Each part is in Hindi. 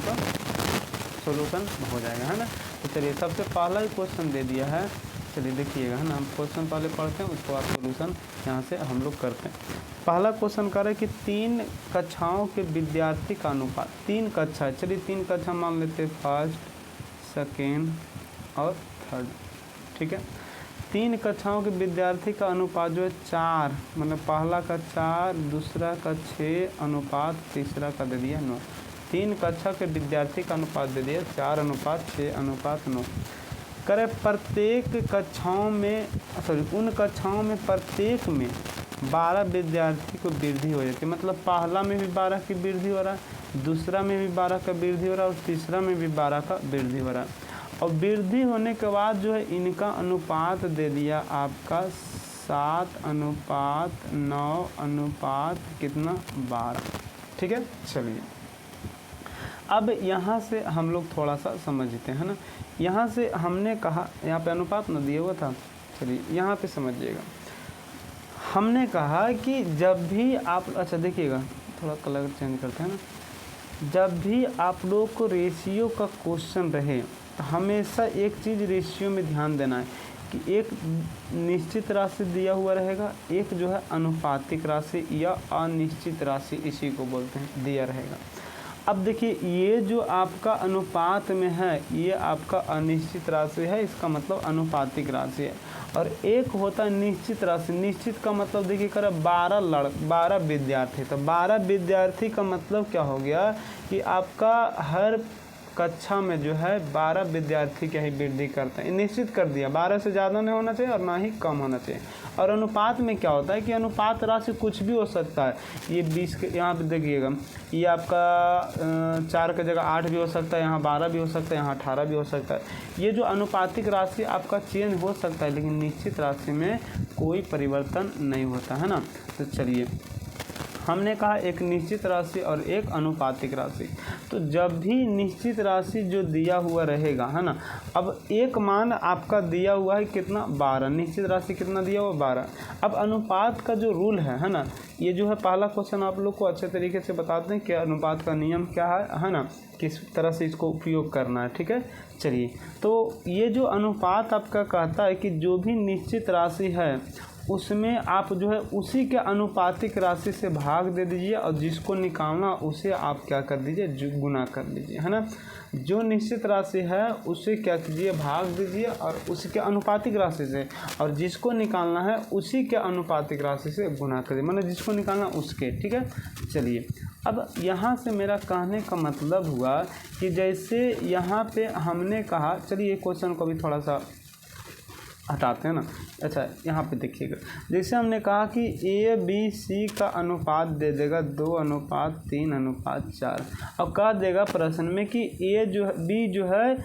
का सोल्यूशन हो जाएगा, है ना। तो चलिए सबसे पहला ही क्वेश्चन दे दिया है, चलिए देखिएगा, है ना। हम क्वेश्चन पहले पढ़ते हैं, उसके बाद सोल्यूशन यहाँ से हम लोग करते हैं। पहला क्वेश्चन कर रहे हैं कि 3 कक्षाओं के विद्यार्थी का अनुपात, 3 कक्षा है, चलिए 3 कक्षा मान लेते हैं, फर्स्ट, सेकेंड और थर्ड, ठीक है। 3 कक्षाओं के विद्यार्थी का अनुपात जो है 4, मतलब पहला का 4, दूसरा का 6 अनुपात, तीसरा का दे दिया 9। 3 कक्षा के विद्यार्थी का अनुपात दे दिया 4:6:9। करें प्रत्येक कक्षाओं में, उन कक्षाओं में प्रत्येक में 12 विद्यार्थी को वृद्धि हो जाती है, मतलब पहला में भी 12 की वृद्धि हो रहा है, दूसरा में भी 12 का वृद्धि हो रहा है और तीसरा में भी 12 का वृद्धि हो रहा है। और वृद्धि होने के बाद जो है इनका अनुपात दे दिया आपका 7:9 कितना 12, ठीक है। चलिए अब यहाँ से हम लोग थोड़ा सा समझते हैं ना। यहाँ से हमने कहा, यहाँ पे अनुपात न दिया हुआ था, चलिए यहाँ पे समझिएगा। हमने कहा कि जब भी आप, अच्छा देखिएगा थोड़ा कलर चेंज करते हैं ना, जब भी आप लोग को रेशियो का क्वेश्चन रहे तो हमेशा एक चीज़ रेशियो में ध्यान देना है कि एक निश्चित राशि दिया हुआ रहेगा, एक जो है अनुपातिक राशि या अनिश्चित राशि, इसी को बोलते हैं, दिया रहेगा। अब देखिए ये जो आपका अनुपात में है ये आपका अनिश्चित राशि है, इसका मतलब अनुपातिक राशि है। और एक होता है निश्चित राशि, निश्चित का मतलब देखिए कर 12 विद्यार्थी, तो 12 विद्यार्थी का मतलब क्या हो गया कि आपका हर कक्षा में जो है 12 विद्यार्थी की ही वृद्धि करते हैं, निश्चित कर दिया, 12 से ज़्यादा नहीं होना चाहिए और ना ही कम होना चाहिए। और अनुपात में क्या होता है कि अनुपात राशि कुछ भी हो सकता है, ये 20 के, यहाँ पे देखिएगा ये आपका 4 की जगह 8 भी हो सकता है, यहाँ 12 भी हो सकता है, यहाँ 18 भी हो सकता है। ये जो अनुपातिक राशि आपका चेंज हो सकता है, लेकिन निश्चित राशि में कोई परिवर्तन नहीं होता है ना। तो चलिए हमने कहा एक निश्चित राशि और एक अनुपातिक राशि। तो जब भी निश्चित राशि जो दिया हुआ रहेगा, है ना, अब एक मान आपका दिया हुआ है कितना 12, निश्चित राशि कितना दिया हुआ 12। अब अनुपात का जो रूल है ना, ये जो है पहला क्वेश्चन आप लोग को अच्छे तरीके से बताते हैं कि अनुपात का नियम क्या है ना, किस तरह से इसको उपयोग करना है, ठीक है। चलिए तो ये जो अनुपात आपका कहता है कि जो भी निश्चित राशि है उसमें आप जो है उसी के अनुपातिक राशि से भाग दे दीजिए और जिसको निकालना उसे आप क्या कर दीजिए, गुना कर लीजिए, है ना। जो निश्चित राशि है उसे क्या कीजिए, भाग दीजिए और उसके अनुपातिक राशि से, और जिसको निकालना है उसी के अनुपातिक राशि से गुना करिए, मतलब जिसको निकालना उसके, ठीक है। चलिए अब यहाँ से मेरा कहने का मतलब हुआ कि जैसे यहाँ पे हमने कहा, चलिए क्वेश्चन को भी थोड़ा सा हटाते हैं ना। अच्छा यहाँ पे देखिएगा, जैसे हमने कहा कि ABC का अनुपात दे देगा 2:3:4। अब कह देगा प्रश्न में कि B जो है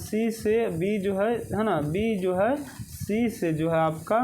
C से, B जो है ना, B जो है C से जो है आपका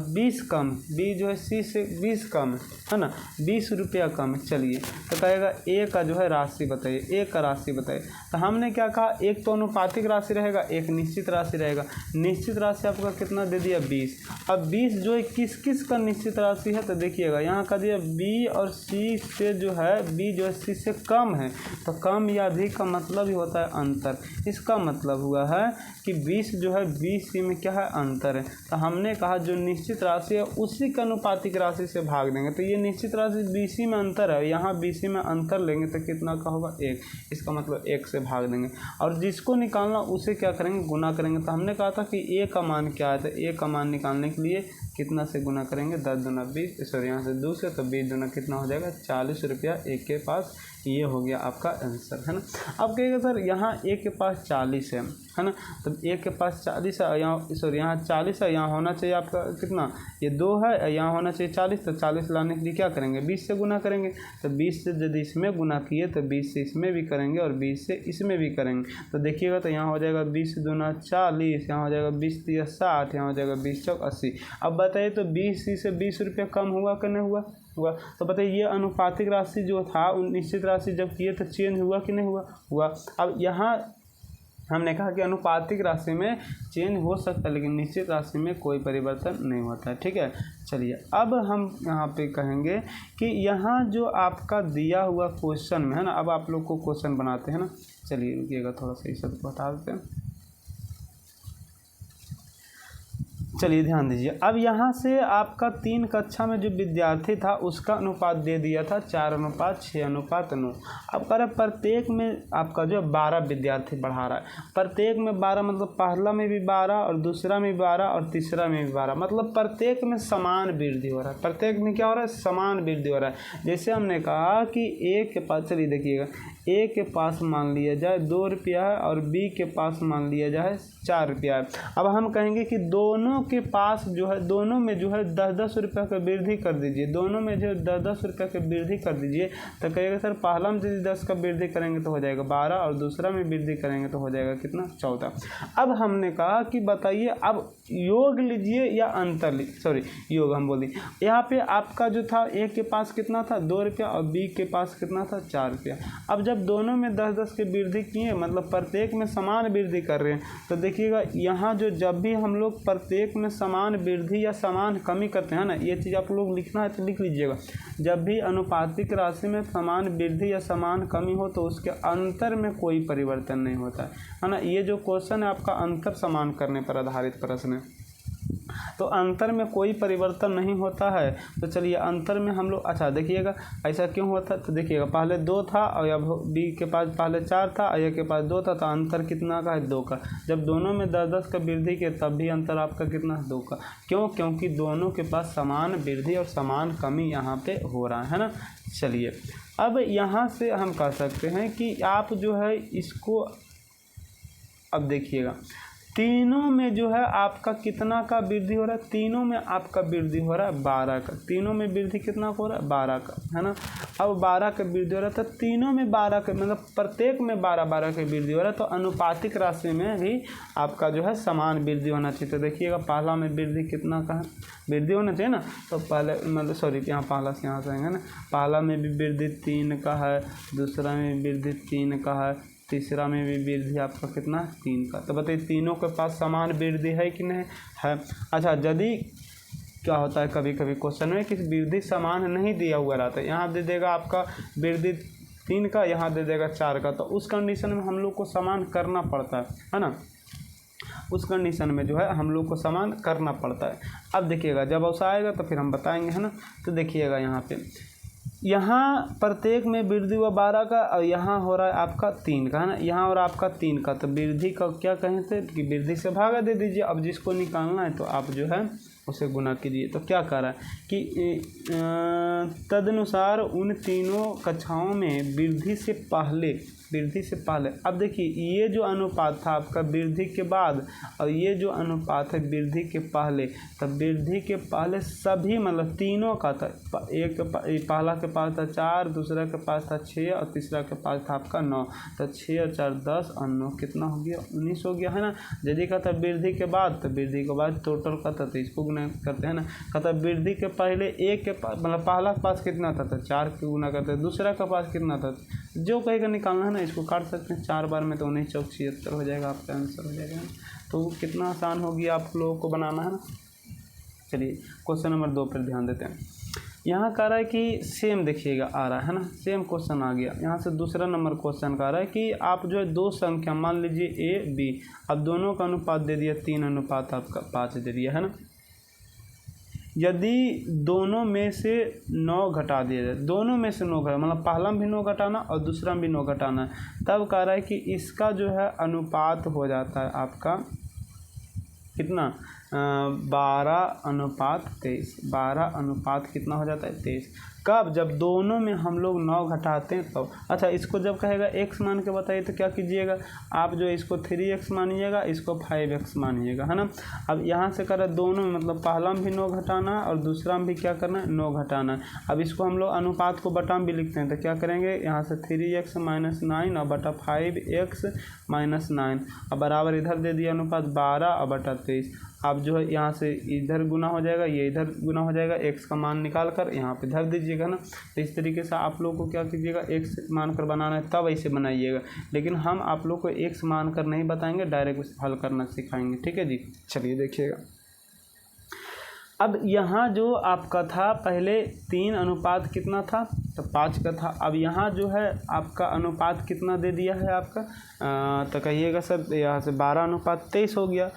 20 कम, B जो है C से 20 कम है ना, 20 रुपया कम है। चलिए तो कहेगा A का जो है राशि बताइए, A का राशि बताइए। तो हमने क्या कहा, एक तो अनुपातिक राशि रहेगा, एक निश्चित राशि रहेगा। निश्चित राशि आपका कितना दे दिया 20। अब 20 जो है किस किस का निश्चित राशि है, तो देखिएगा यहाँ का दिया B और C से जो है, B जो है C से कम है, तो कम या अधिक का मतलब ही होता है अंतर। इसका मतलब हुआ है कि 20 जो है BC में क्या है, अंतर है। तो हमने कहा जो निश्चित राशि है उसी के अनुपातिक राशि से भाग देंगे, तो ये निश्चित राशि BC में अंतर है, यहाँ BC में अंतर लेंगे तो कितना का होगा 1, इसका मतलब 1 से भाग देंगे। और जिसको निकालना उसे क्या करेंगे, गुना करेंगे। तो हमने कहा था कि A का मान क्या है, तो A का मान निकालने के लिए कितना से गुना करेंगे, 10 दूना 20, सॉरी यहाँ से 2 से, तो 20 दूना कितना हो जाएगा 40 रुपया A के पास। ये हो गया आपका आंसर, है ना। अब कहेगा सर यहाँ A के पास 40 है ना, तो A के पास 40 है, यहाँ सॉरी यहाँ 40 है, यहाँ होना चाहिए आपका कितना, ये 2 है, यहाँ होना चाहिए 40, तो 40 लाने के लिए क्या करेंगे, 20 से गुना करेंगे। तो 20 से यदि इसमें गुना किए तो 20 से इसमें भी करेंगे और 20 से इसमें भी करेंगे। तो देखिएगा तो यहाँ हो जाएगा 20 दूना 40, यहाँ हो जाएगा 20 3 60, यहाँ हो जाएगा 20 चौक 80। अब बताइए तो 20 से 20 रुपया कम हुआ कि नहीं हुआ, हुआ। तो बताइए ये अनुपातिक राशि जो था निश्चित राशि जब किए तो चेंज हुआ कि नहीं हुआ, हुआ। अब यहाँ हमने कहा कि अनुपातिक राशि में चेंज हो सकता है लेकिन निश्चित राशि में कोई परिवर्तन नहीं होता है। ठीक है, चलिए अब हम यहाँ पे कहेंगे कि यहाँ जो आपका दिया हुआ क्वेश्चन में है ना, अब आप लोग को क्वेश्चन बनाते हैं ना। चलिए रुकिएगा, थोड़ा सा इस सबको हटा देते हैं। चलिए ध्यान दीजिए, अब यहाँ से आपका 3 कक्षा में जो विद्यार्थी था उसका अनुपात दे दिया था 4:6:9। अब कह रहा है प्रत्येक में आपका जो 12 विद्यार्थी बढ़ा रहा है। प्रत्येक में 12 मतलब पहला में भी 12 और दूसरा में भी 12 और तीसरा में भी 12, मतलब प्रत्येक में समान वृद्धि हो रहा है। प्रत्येक में क्या हो रहा है? समान वृद्धि हो रहा है। जैसे हमने कहा कि ए के पास, चलिए देखिएगा, ए के पास मान लिया जाए 2 रुपया है और बी के पास मान लिया जाए 4 रुपया है। अब हम कहेंगे कि दोनों के पास जो है, दोनों में जो है 10-10 रुपये का वृद्धि कर दीजिए, दोनों में जो 10-10 रुपये का वृद्धि कर दीजिए। तो कहेगा सर पहला में यदि 10 का वृद्धि करेंगे तो हो जाएगा 12 और दूसरा में वृद्धि करेंगे तो हो जाएगा कितना? 14। अब हमने कहा कि बताइए, अब योग लीजिए या अंतर योग हम बोलें। यहाँ पे आपका जो था ए के पास कितना था? 2 रुपया और बी के पास कितना था? 4 रुपया। अब जब दोनों में 10-10 की वृद्धि किए, मतलब प्रत्येक में समान वृद्धि कर रहे हैं, तो देखिएगा यहाँ जो जब भी हम लोग प्रत्येक में समान वृद्धि या समान कमी करते हैं ना, ये चीज़ आप लोग लिखना है तो लिख लीजिएगा। जब भी अनुपातिक राशि में समान वृद्धि या समान कमी हो तो उसके अंतर में कोई परिवर्तन नहीं होता है ना। ये जो क्वेश्चन है आपका अंतर समान करने पर आधारित प्रश्न है, तो अंतर में कोई परिवर्तन नहीं होता है। तो चलिए अंतर में हम लोग, अच्छा देखिएगा ऐसा क्यों होता है, तो देखिएगा पहले 2 था और अब बी के पास पहले 4 था और ए के पास 2 था, तो अंतर कितना का है? 2 का। जब दोनों में 10-10 का वृद्धि के तब भी अंतर आपका कितना है? 2 का। क्यों? क्योंकि दोनों के पास समान वृद्धि और समान कमी यहाँ पे हो रहा है ना। चलिए अब यहाँ से हम कह सकते हैं कि आप जो है इसको, अब देखिएगा तीनों में जो है आपका कितना का वृद्धि हो रहा है? तीनों में आपका वृद्धि हो रहा है 12 का। तीनों में वृद्धि कितना हो रहा है? 12 का, है ना। अब 12 का वृद्धि हो रहा है तो तीनों में 12 का, मतलब प्रत्येक में 12-12 की वृद्धि हो रहा है। तो अनुपातिक राशि में भी आपका जो है समान वृद्धि होना चाहिए। तो देखिएगा पहला में वृद्धि कितना का है? वृद्धि होना चाहिए ना। तो पहले मतलब यहाँ पहला से यहाँ से आएंगे ना, पहला में भी वृद्धि 3 का है, दूसरा में वृद्धि 3 का है, तीसरा में भी वृद्धि आपका कितना? 3 का। तो बताइए तीनों के पास समान वृद्धि है कि नहीं है? अच्छा, यदि क्या होता है कभी कभी क्वेश्चन में कि वृद्धि समान नहीं दिया हुआ रहता है, यहाँ दे देगा आपका वृद्धि 3 का, यहाँ दे देगा 4 का, तो उस कंडीशन में हम लोग को समान करना पड़ता है ना। उस कंडीशन में जो है हम लोग को समान करना पड़ता है। अब देखिएगा जब ऐसा आएगा तो फिर हम बताएंगे, है ना। तो देखिएगा यहाँ प्रत्येक में वृद्धि हुआ 12 का और यहाँ हो रहा है आपका 3 का, है ना। यहाँ और आपका 3 का, तो वृद्धि का क्या कहें थे कि वृद्धि से भागा दे दीजिए। अब जिसको निकालना है तो आप जो है उसे गुना कीजिए। तो क्या कर रहा है कि तदनुसार उन तीनों कक्षाओं में वृद्धि से पहले, अब देखिए ये जो अनुपात था आपका वृद्धि के बाद और ये जो अनुपात है वृद्धि के पहले, तब वृद्धि के पहले सभी मतलब तीनों का था, पहला के पास था 4, दूसरा के पास था 6 और तीसरा के पास था आपका 9। तो 6 और 4 10 और 9 कितना हो गया? 19 हो गया, है ना। यदि का था वृद्धि के बाद, तो वृद्धि के बाद टोटल का था तो इसको गुना करते हैं ना। कहता वृद्धि के पहले एक के पास मतलब पहला के पास कितना था? तो 4 के गुना करते हैं। दूसरा के पास कितना था? जो कहेगा निकालना है ना, इसको काट सकते हैं 4 बार में, तो 19 चौक 76 हो जाएगा, आपका आंसर हो जाएगा। तो कितना आसान होगी आप लोगों को बनाना, है ना। चलिए क्वेश्चन नंबर 2 पर ध्यान देते हैं। यहाँ कह रहा है कि सेम देखिएगा आ रहा है ना, सेम क्वेश्चन आ गया। यहाँ से दूसरा नंबर क्वेश्चन कह रहा है कि आप जो है 2 संख्या मान लीजिए A B, अब दोनों का अनुपात दे दिया 3 अनुपात आपका 5 दे दिया, है ना। यदि दोनों में से 9 घटा दिया जाए, दोनों में से 9 घटा मतलब पहला में भी 9 घटाना और दूसरा में भी 9 घटाना है, तब कह रहा है कि इसका जो है अनुपात हो जाता है आपका कितना? 12:23। 12 अनुपात कितना हो जाता है? 23। कब? जब दोनों में हम लोग 9 घटाते हैं तब। अच्छा, इसको जब कहेगा x मान के बताइए तो क्या कीजिएगा आप? जो इसको 3x मानिएगा, इसको 5x मानिएगा, है ना। अब यहाँ से करें दोनों में मतलब पहला में भी 9 घटाना है और दूसरा में भी क्या करना है? 9 घटाना है। अब इसको हम लोग अनुपात को बटा में भी लिखते हैं, तो क्या करेंगे? यहाँ से 3x - 9 और बटा 5x - 9 और बराबर इधर दे दिया अनुपात 12 और बटा 23। आप जो है यहाँ से इधर गुना हो जाएगा, ये इधर गुना हो जाएगा, x का मान निकाल कर यहाँ पे धर दीजिएगा ना। तो इस तरीके से आप लोग को क्या कीजिएगा, x मान कर बनाना है तब ऐसे बनाइएगा, लेकिन हम आप लोग को x मान कर नहीं बताएंगे, डायरेक्ट हल करना सिखाएंगे। ठीक है जी, चलिए देखिएगा। अब यहाँ जो आपका था पहले 3 अनुपात कितना था, तो 5 का था। अब यहाँ जो है आपका अनुपात कितना दे दिया है आपका, तो कहिएगा सर यहाँ से 12:23 हो गया।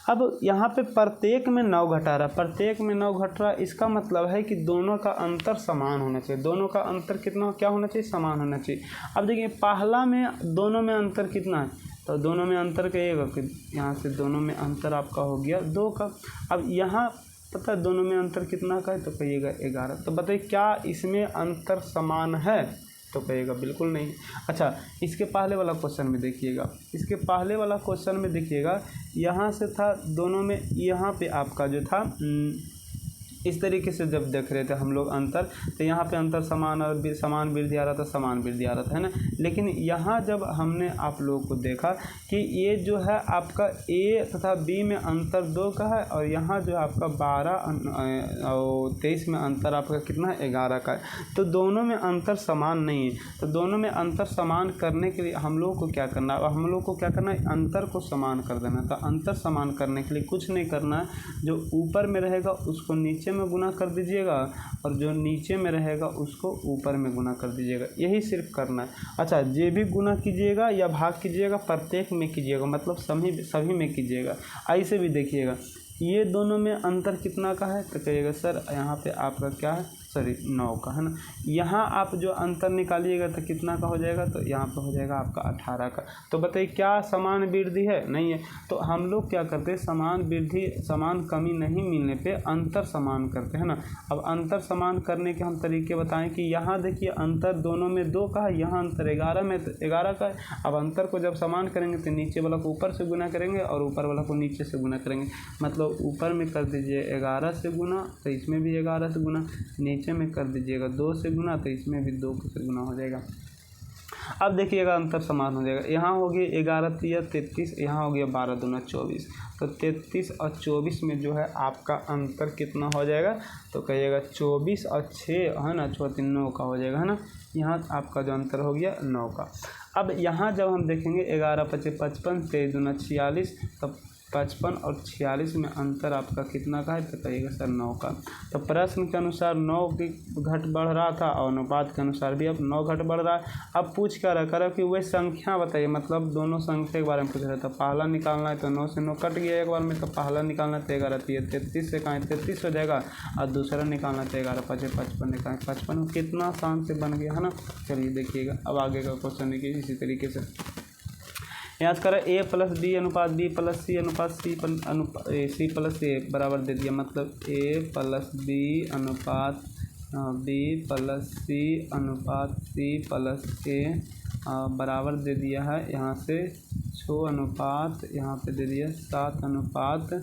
अब यहाँ पे प्रत्येक में 9 घटा रहा, प्रत्येक में 9 घट रहा, इसका मतलब है कि दोनों का अंतर समान होना चाहिए। दोनों का अंतर कितना क्या होना चाहिए, समान होना चाहिए। अब देखिए पहला में दोनों में अंतर कितना है, तो दोनों में अंतर कहिएगा कि यहाँ से दोनों में अंतर आपका हो गया 2 का। अब यहाँ पता है दोनों में अंतर कितना का है, तो कहिएगा 11। तो बताइए क्या इसमें अंतर समान है, तो कहिएगा बिल्कुल नहीं। अच्छा, इसके पहले वाला क्वेश्चन में देखिएगा, इसके पहले वाला क्वेश्चन में देखिएगा, यहाँ से था दोनों में, यहाँ पे आपका जो था इस तरीके से जब देख रहे थे हम लोग अंतर, तो यहाँ पे अंतर समान और समान वृद्धि आ रहा था, समान वृद्धि आ रहा था, है ना। लेकिन यहाँ जब हमने आप लोगों को देखा कि ये जो है आपका A तथा B में अंतर 2 का है, और यहाँ जो आपका 12 और 23 में अंतर आपका कितना है, 11 का है, तो दोनों में अंतर समान नहीं है। तो दोनों में अंतर समान करने के लिए हम लोग को क्या करना है, हम लोग को क्या करना है, अंतर को समान कर देना। तो अंतर समान करने के लिए कुछ नहीं करना है, जो ऊपर में रहेगा उसको नीचे में गुना कर दीजिएगा, और जो नीचे में रहेगा उसको ऊपर में गुना कर दीजिएगा, यही सिर्फ करना है। अच्छा, जे भी गुना कीजिएगा या भाग कीजिएगा, प्रत्येक में कीजिएगा, मतलब सभी में कीजिएगा। ऐसे भी देखिएगा, ये दोनों में अंतर कितना का है, तो कहिएगा सर यहाँ पे आपका क्या है, सॉरी 9 का, है ना। यहाँ आप जो अंतर निकालिएगा तो कितना का हो जाएगा, तो यहाँ पे हो जाएगा आपका 18 का। तो बताइए क्या समान वृद्धि है, नहीं है। तो हम लोग क्या करते हैं, समान वृद्धि समान कमी नहीं मिलने पे अंतर समान करते हैं ना। अब अंतर समान करने के हम तरीके बताएं कि यहाँ देखिए अंतर दोनों में 2 का है, यहाँ अंतर 11 में 11 का है। अब अंतर को जब समान करेंगे तो नीचे वाला को ऊपर से गुना करेंगे और ऊपर वाला को नीचे से गुना करेंगे, मतलब ऊपर में कर दीजिए 11 से गुना, तो इसमें भी 11 से गुना, नीचे में कर दीजिएगा 2 से गुना, तो इसमें भी 2 से गुना हो जाएगा। अब देखिएगा अंतर समान हो जाएगा, यहाँ हो गया 11 3 33, यहाँ हो गया 12 दूना 24, तो 33 और 24 में जो है आपका अंतर कितना हो जाएगा, तो कहिएगा 24 और 6 है ना, 4 9 का हो जाएगा, है ना। यहाँ आपका जो अंतर हो गया 9 का। अब यहाँ जब हम देखेंगे 11 5 55, 23 दूना 46, तब 55 और 46 में अंतर आपका कितना का है, तो कहिएगा सर 9 का। तो प्रश्न के अनुसार 9 की घट बढ़ रहा था और अनुपात के अनुसार भी अब 9 घट बढ़ रहा है। अब पूछ क्या रहा है कि वह संख्या बताइए, मतलब दोनों संख्या के बारे में पूछ रहा था। पहला निकालना है तो 9 से 9 कट गया एक बार में, तो पहला निकालना तो 11 33 से कहाँ 33 हो जाएगा, और दूसरा निकालना तो 11 5 55 निकालें 55, कितना आसान से बन गया, है ना। चलिए देखिएगा अब आगे का क्वेश्चन देखिए इसी तरीके से। याद करें A प्लस B अनुपात B प्लस C अनुपात C प्लस A बराबर दे दिया, मतलब A प्लस B अनुपात B प्लस C अनुपात C प्लस A बराबर दे दिया है यहाँ से 6 अनुपात, यहाँ पे दे दिया 7 अनुपात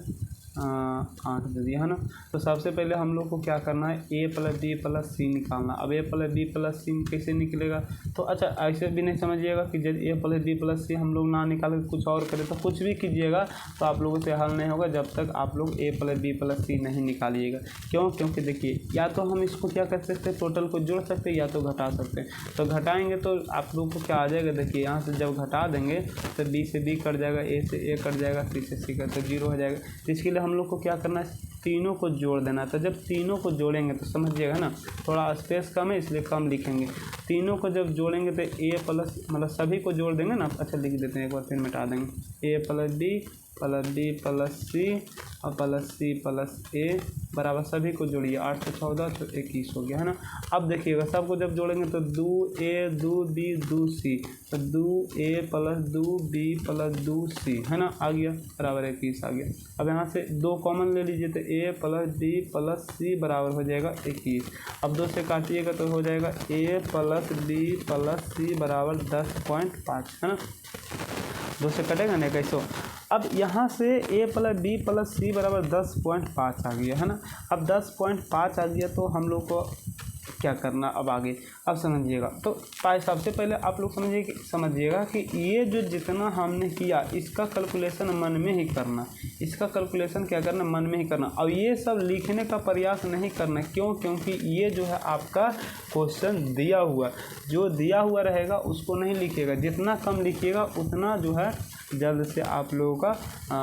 8 दे दिया, है ना। तो सबसे पहले हम लोग को क्या करना है, A plus B plus C निकालना। अब A plus B plus C कैसे निकलेगा, तो अच्छा ऐसे भी नहीं समझिएगा कि जब A plus B plus C हम लोग ना निकाल कुछ और करें, तो कुछ भी कीजिएगा तो आप लोगों से हल नहीं होगा जब तक आप लोग A plus B plus C नहीं निकालिएगा। क्यों, क्योंकि देखिए या तो हम इसको क्या कर सकते हैं, टोटल को जोड़ सकते हैं या तो घटा सकते हैं। तो घटाएंगे तो आप लोग को क्या आ जाएगा, देखिए यहाँ से जब घटा देंगे तो B से B कट जाएगा, A से A कट जाएगा, C से C कट, तो 0 हो जाएगा। इसके लिए हम लोग को क्या करना है, तीनों को जोड़ देना। तो जब तीनों को जोड़ेंगे तो समझिएगा ना, थोड़ा स्पेस कम है इसलिए कम लिखेंगे। तीनों को जब जोड़ेंगे तो A प्लस, मतलब सभी को जोड़ देंगे ना, अच्छा लिख देते हैं एक बार फिर मिटा देंगे, A plus B plus B plus C और प्लस C प्लस A बराबर सभी को जोड़िए, 8 से 14 तो 21 हो गया, है ना। अब देखिएगा सबको जब जोड़ेंगे तो 2A 2B 2C, तो 2A plus 2B plus 2C, है ना, आ गया बराबर 21 आ गया। अब यहाँ से 2 कॉमन ले लीजिए तो A plus B plus C बराबर हो जाएगा 21। अब 2 से काटिएगा तो हो जाएगा A plus B plus C बराबर 10.5, है ना। 2 से कटेगा ना 21। अब यहाँ से A plus B plus C बराबर 10.5 आ गया, है ना। अब 10.5 आ गया तो हम लोग को क्या करना अब आगे, अब समझिएगा। तो सबसे पहले आप लोग समझिएगा कि ये जो जितना हमने किया इसका कैलकुलेशन मन में ही करना, इसका कैलकुलेशन क्या करना, मन में ही करना। और ये सब लिखने का प्रयास नहीं करना, क्यों? क्योंकि ये जो है आपका क्वेश्चन दिया हुआ, जो दिया हुआ रहेगा उसको नहीं लिखिएगा। जितना कम लिखिएगा उतना जो है जल्द से आप लोगों का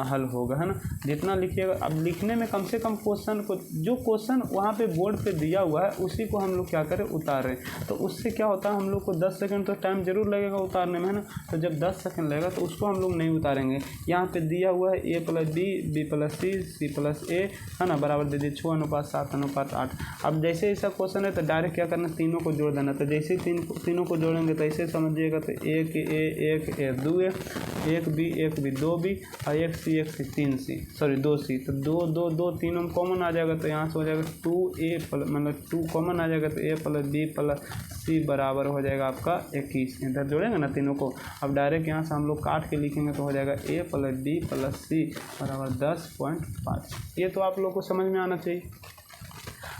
हल होगा, है ना। जितना लिखिएगा, अब लिखने में कम से कम क्वेश्चन को, जो क्वेश्चन वहाँ पे बोर्ड पे दिया हुआ है उसी को हम लोग क्या करें, उतारें। तो उससे क्या होता है, हम लोग को 10 सेकंड तो टाइम जरूर लगेगा उतारने में, है ना। तो जब 10 सेकंड लगेगा तो उसको हम लोग नहीं उतारेंगे। यहाँ पे दिया हुआ है a + b, b + c, c + a, है ना, बराबर दे दिए 6:7:8। अब जैसे ऐसा क्वेश्चन है तो डायरेक्ट क्या करना, तीनों को जोड़ देना। तो जैसे तीनों को जोड़ेंगे तो ऐसे समझिएगा, तो एक a 2a, एक b 2b और एक c 3c, सॉरी 2c। तो 2 तीनों में कॉमन आ जाएगा, तो यहाँ से हो जाएगा 2a मतलब 2 कॉमन आ जाएगा, तो a + b + c बराबर हो जाएगा आपका 21। इधर जोड़ेंगे ना तीनों को। अब डायरेक्ट यहाँ से हम लोग काट के लिखेंगे तो हो जाएगा a + b + c बराबर 10.5। ये तो आप लोग को समझ में आना चाहिए।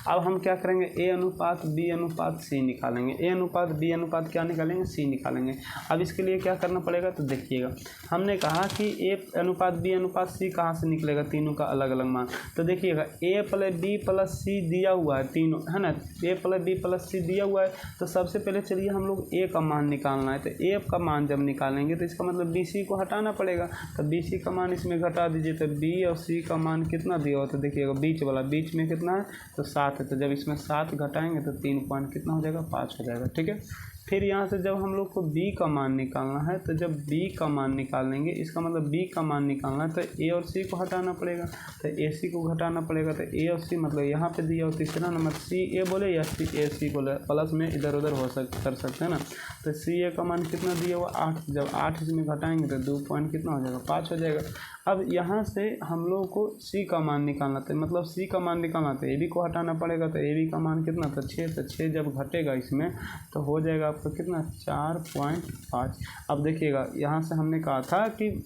अब हम क्या करेंगे, a/b/c निकालेंगे। a/b/ क्या निकालेंगे, c निकालेंगे। अब इसके लिए क्या करना पड़ेगा, तो देखिएगा, हमने कहा कि a/b/c कहाँ से निकलेगा, तीनों का अलग अलग मान। तो देखिएगा a + b + c दिया हुआ है तीनों, है ना। a + b + c दिया हुआ है, तो सबसे पहले चलिए हम लोग a का मान निकालना है। तो a का मान जब निकालेंगे तो इसका मतलब bc को हटाना पड़ेगा। तो bc का मान इसमें घटा दीजिए, तो b और c का मान कितना दिया हो, तो देखिएगा बीच में कितना है, तो 7 है। तो जब इसमें 7 घटाएंगे तो 3 पॉइंट कितना हो जाएगा, 5 हो जाएगा, ठीक है। फिर यहाँ से जब हम लोग को b का मान निकालना है, तो जब b का मान निकालेंगे, इसका मतलब b का मान निकालना है तो a और c को हटाना पड़ेगा। तो ac को घटाना पड़ेगा, तो a और c मतलब यहाँ पे दिया हो तीसरा नंबर, c a बोले या c a c बोले, प्लस में इधर उधर कर सकते हैं ना। तो c a का मान कितना दिया हुआ, 8। जब 8 इसमें घटाएंगे तो 2 पॉइंट कितना हो जाएगा, 5 हो जाएगा। अब यहाँ से हम लोग को c का मान निकालना था, मतलब c का मान निकालना था, ab को हटाना पड़ेगा। तो ab का मान कितना था, 6। तो 6 जब घटेगा इसमें तो हो जाएगा आपका कितना, 4.5। अब देखिएगा, यहाँ से हमने कहा था कि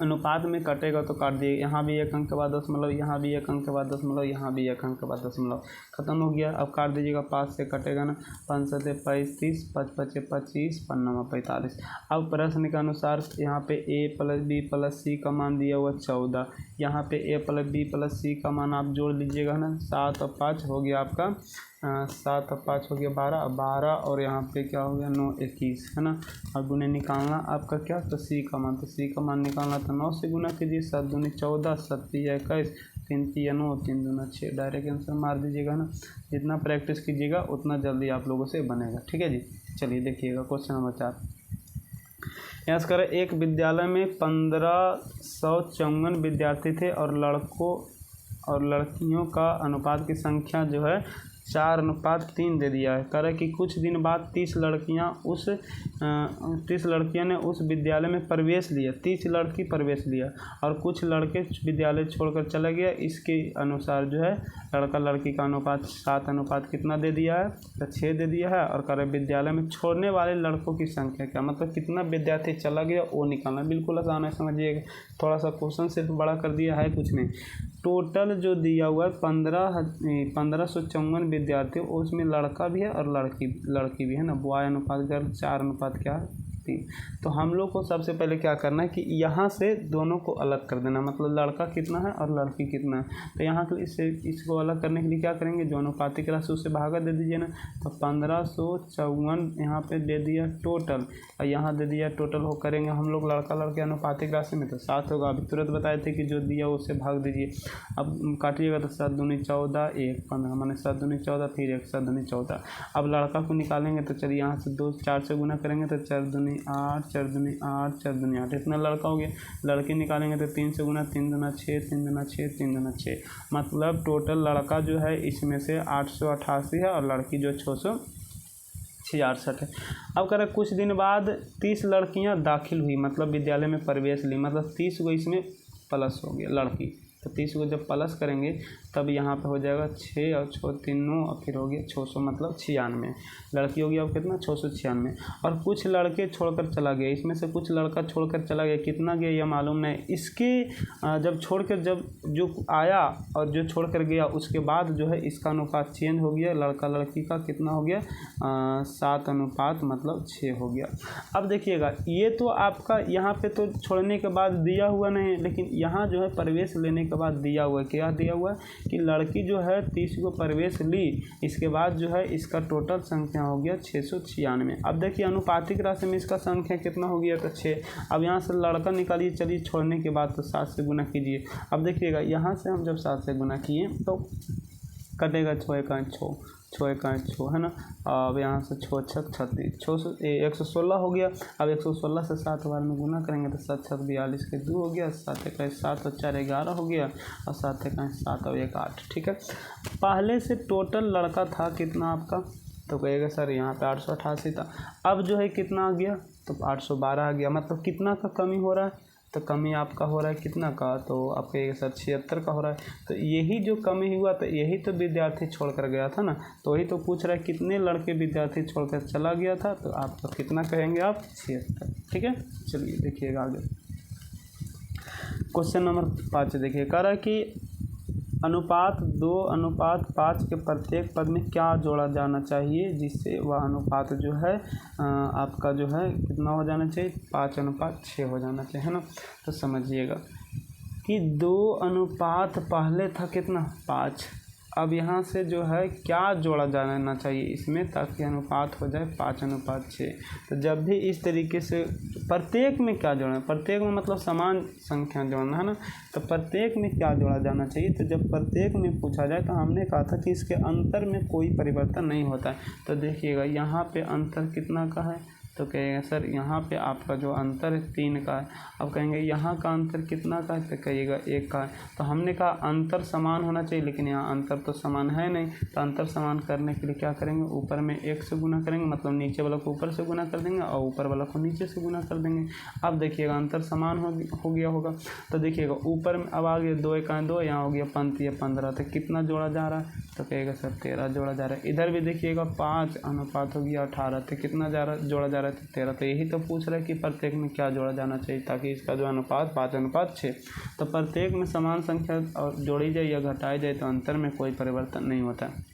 अनुपात में कटेगा तो काट दिए, यहाँ भी 1 अंक के बाद दशमलव, यहाँ भी 1 अंक के बाद दशमलव, यहाँ भी 1 अंक के बाद दशमलव, खत्म हो गया। अब काट दीजिएगा, 5 से कटेगा ना, 5 × 7 = 35, 5 × 5 = 25, 5 × 9 = 45। अब प्रश्न के अनुसार यहाँ पे a + b + c का मान दिया हुआ 14, यहाँ पे a + b + c का मान आप जोड़ लीजिएगा ना, 7 और 5 हो गया आपका 7 और 5 हो गया 12 और यहाँ पे क्या हो गया 9 21, है ना। अब गुने निकालना आपका क्या, तो c का मान, तो c का मान निकालना तो 9 से गुना कीजिए, 7 दूनी 14, 7 तिया 21, 3 तिया 9, 3 दूना 6, डायरेक्ट आंसर मार दीजिएगा ना। जितना प्रैक्टिस कीजिएगा उतना जल्दी आप लोगों से बनेगा, ठीक है जी। चलिए देखिएगा क्वेश्चन नंबर 4। यहाँ करें, एक विद्यालय में 1554 विद्यार्थी थे और लड़कों और लड़कियों का अनुपात की संख्या जो है 4:3 दे दिया है। करें कि कुछ दिन बाद 30 लड़कियों ने उस विद्यालय में प्रवेश लिया, 30 लड़की प्रवेश लिया और कुछ लड़के विद्यालय छोड़कर चले गया। इसके अनुसार जो है लड़का लड़की का अनुपात 7 कितना दे दिया है, तो 6 दे दिया है। और करें विद्यालय में छोड़ने वाले लड़कों की संख्या क्या, मतलब कितना विद्यार्थी चला गया वो निकालना। बिल्कुल आसान है, समझिएगा। थोड़ा सा क्वेश्चन सिर्फ बड़ा कर दिया है, कुछ नहीं। टोटल जो दिया हुआ है 1554 विद्यार्थी, उसमें लड़का भी है और लड़की भी है ना। बॉय अनुपात गर्ल 4 क्या है 3। तो हम लोग को सबसे पहले क्या करना है कि यहाँ से दोनों को अलग कर देना, मतलब लड़का कितना है और लड़की कितना है। तो यहाँ के इसको अलग करने के लिए क्या करेंगे, जो अनुपातिक राशि उससे भागा दे दीजिए ना। तो 1554 यहाँ पे दे दिया टोटल और यहाँ दे दिया टोटल हो करेंगे हम लोग लड़का लड़के अनुपातिक राशि में, तो 7 होगा। अभी तुरंत बताए थे कि जो दिया उससे भाग दीजिए। अब काटिएगा तो 7 दूनी 14, 1 15, माने 7 दूनी 14, फिर 1 7 दूनी 14। अब लड़का को निकालेंगे तो चलिए यहाँ से 2 4 से गुना करेंगे तो 4 दूनी 8, 4 दूनी 8, 4 दूनी 8, इतना लड़का हो गया। लड़की निकालेंगे तो 3 से गुना, 3 दूना 6, 3 दूना 6, 3 दूना 6, मतलब टोटल लड़का जो है इसमें से 888 है और लड़की जो 666 है। अब करें कुछ दिन बाद 30 लड़कियां दाखिल हुई, मतलब विद्यालय में प्रवेश ली, मतलब 30 को इसमें प्लस हो गया लड़की। तो 30 को जब प्लस करेंगे तब यहाँ पे हो जाएगा 6 और 6 3 9 और फिर हो गया 600 मतलब 96। लड़की हो गया अब कितना 696। और कुछ लड़के छोड़कर चला गया, इसमें से कुछ लड़का छोड़कर चला गया, कितना गया यह मालूम नहीं। इसके जब छोड़कर जब जो आया और जो छोड़कर गया उसके बाद जो है इसका अनुपात चेंज हो गया, लड़का लड़की का कितना हो गया 7 अनुपात मतलब 6 हो गया। अब देखिएगा ये तो आपका यहाँ पे तो छोड़ने के बाद दिया हुआ नहीं, लेकिन यहाँ जो है प्रवेश लेने के बाद दिया हुआ है। क्या दिया हुआ है कि लड़की जो है 30 को प्रवेश ली, इसके बाद जो है इसका टोटल संख्या हो गया 696। अब देखिए अनुपातिक राशि में इसका संख्या कितना हो गया तो 6। अब यहाँ से लड़का निकालिए, चलिए छोड़ने के बाद तो 7 से गुना कीजिए। अब देखिएगा यहाँ से हम जब 7 से गुना किए तो कटेगा 6 1 6 6 1 6 है ना। अब यहाँ से 6 6 36 116 हो गया। अब 116 से 7 बार में गुना करेंगे तो 7 6 42 के 2 हो गया, 7 1 7 और 4 11 हो गया और 7 1 7 और 1 8। ठीक है, पहले से टोटल लड़का था कितना आपका, तो कहेगा सर यहाँ पे 888 था। अब जो है कितना आ गया तो 812 आ गया। मतलब कितना का कमी हो रहा है, तो कमी आपका हो रहा है कितना का, तो आपके एक साथ 76 का हो रहा है। तो यही जो कमी हुआ तो यही तो विद्यार्थी छोड़कर गया था ना, तो वही तो पूछ रहा है कितने लड़के विद्यार्थी छोड़कर चला गया था, तो आपका कितना कहेंगे आप 76। ठीक है, चलिए देखिएगा आगे क्वेश्चन नंबर 5 देखिए, कह रहा है कि अनुपात 2 अनुपात 5 के प्रत्येक पद में क्या जोड़ा जाना चाहिए जिससे वह अनुपात जो है आपका जो है कितना हो जाना चाहिए 5 अनुपात 6 हो जाना चाहिए, है ना। तो समझिएगा कि 2 अनुपात पहले था कितना 5, अब यहाँ से जो है क्या जोड़ा जाना चाहिए इसमें ताकि अनुपात हो जाए 5 अनुपात 6। तो जब भी इस तरीके से प्रत्येक में क्या जोड़ना, प्रत्येक में मतलब समान संख्या जोड़ना है ना, तो प्रत्येक में क्या जोड़ा जाना चाहिए। तो जब प्रत्येक में पूछा जाए तो हमने कहा था कि इसके अंतर में कोई परिवर्तन नहीं होता है। तो देखिएगा यहाँ पे अंतर कितना का है, तो कहेंगे सर यहाँ पे आपका जो अंतर है 3 का है। अब कहेंगे यहाँ का अंतर कितना का है, तो कहिएगा 1 का है। तो हमने कहा अंतर समान होना चाहिए, लेकिन यहाँ अंतर तो समान है नहीं। तो अंतर समान करने के लिए क्या करेंगे, ऊपर में 1 से गुना करेंगे, मतलब नीचे वाला को ऊपर से गुना कर देंगे और ऊपर वाला को नीचे से गुना कर देंगे। अब देखिएगा अंतर समान हो गया होगा। तो देखिएगा ऊपर में अब आ गया 2 1 2, यहाँ हो गया 5 या 15, तो कितना जोड़ा जा रहा है, तो कहेगा सर 13 जोड़ा जा रहा है। इधर भी देखिएगा 5 अनुपात हो गया 18, तो कितना जोड़ा जा रहा है, तो 13। तो यही तो पूछ रहा है कि प्रत्येक में क्या जोड़ा जाना चाहिए ताकि इसका जो अनुपात 5 अनुपात 6। तो प्रत्येक में समान संख्या और जोड़ी जाए या घटाई जाए तो अंतर में कोई परिवर्तन नहीं होता है,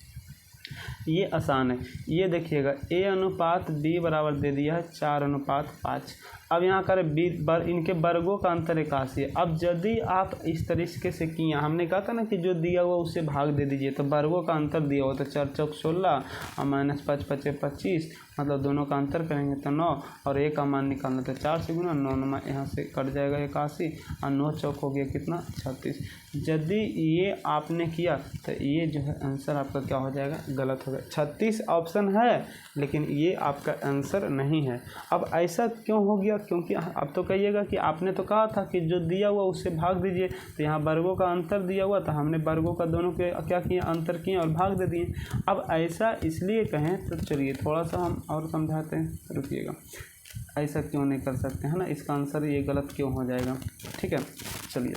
ये आसान है। ये देखिएगा a अनुपात b बराबर दे दिया है 4 अनुपात 5। अब यहाँ करें इनके वर्गों का अंतर 81 है। अब यदि आप इस तरीके से किया, हमने कहा था ना कि जो दिया हुआ उससे भाग दे दीजिए, तो वर्गों का अंतर दिया हुआ तो 4 चौक 16 और -5 5 25, मतलब दोनों का अंतर करेंगे तो 9 और a का मान निकालना तो 4 से गुना 9 यहाँ से कट जाएगा 81 और 9 चौक हो गया कितना 36। यदि ये आपने किया तो ये जो है आंसर आपका क्या हो जाएगा, गलत हो गया। 36 ऑप्शन है लेकिन ये आपका आंसर नहीं है। अब ऐसा क्यों हो गया, क्योंकि अब तो कहिएगा कि आपने तो कहा था कि जो दिया हुआ उससे भाग दीजिए, तो यहाँ वर्गों का अंतर दिया हुआ था, हमने वर्गों का दोनों के क्या किए अंतर किए और भाग दे दिए। अब ऐसा इसलिए कहें तो चलिए थोड़ा सा हम और समझाते हैं, रुकिएगा। ऐसा क्यों नहीं कर सकते हैं ना, इसका आंसर ये गलत क्यों हो जाएगा। ठीक है, चलिए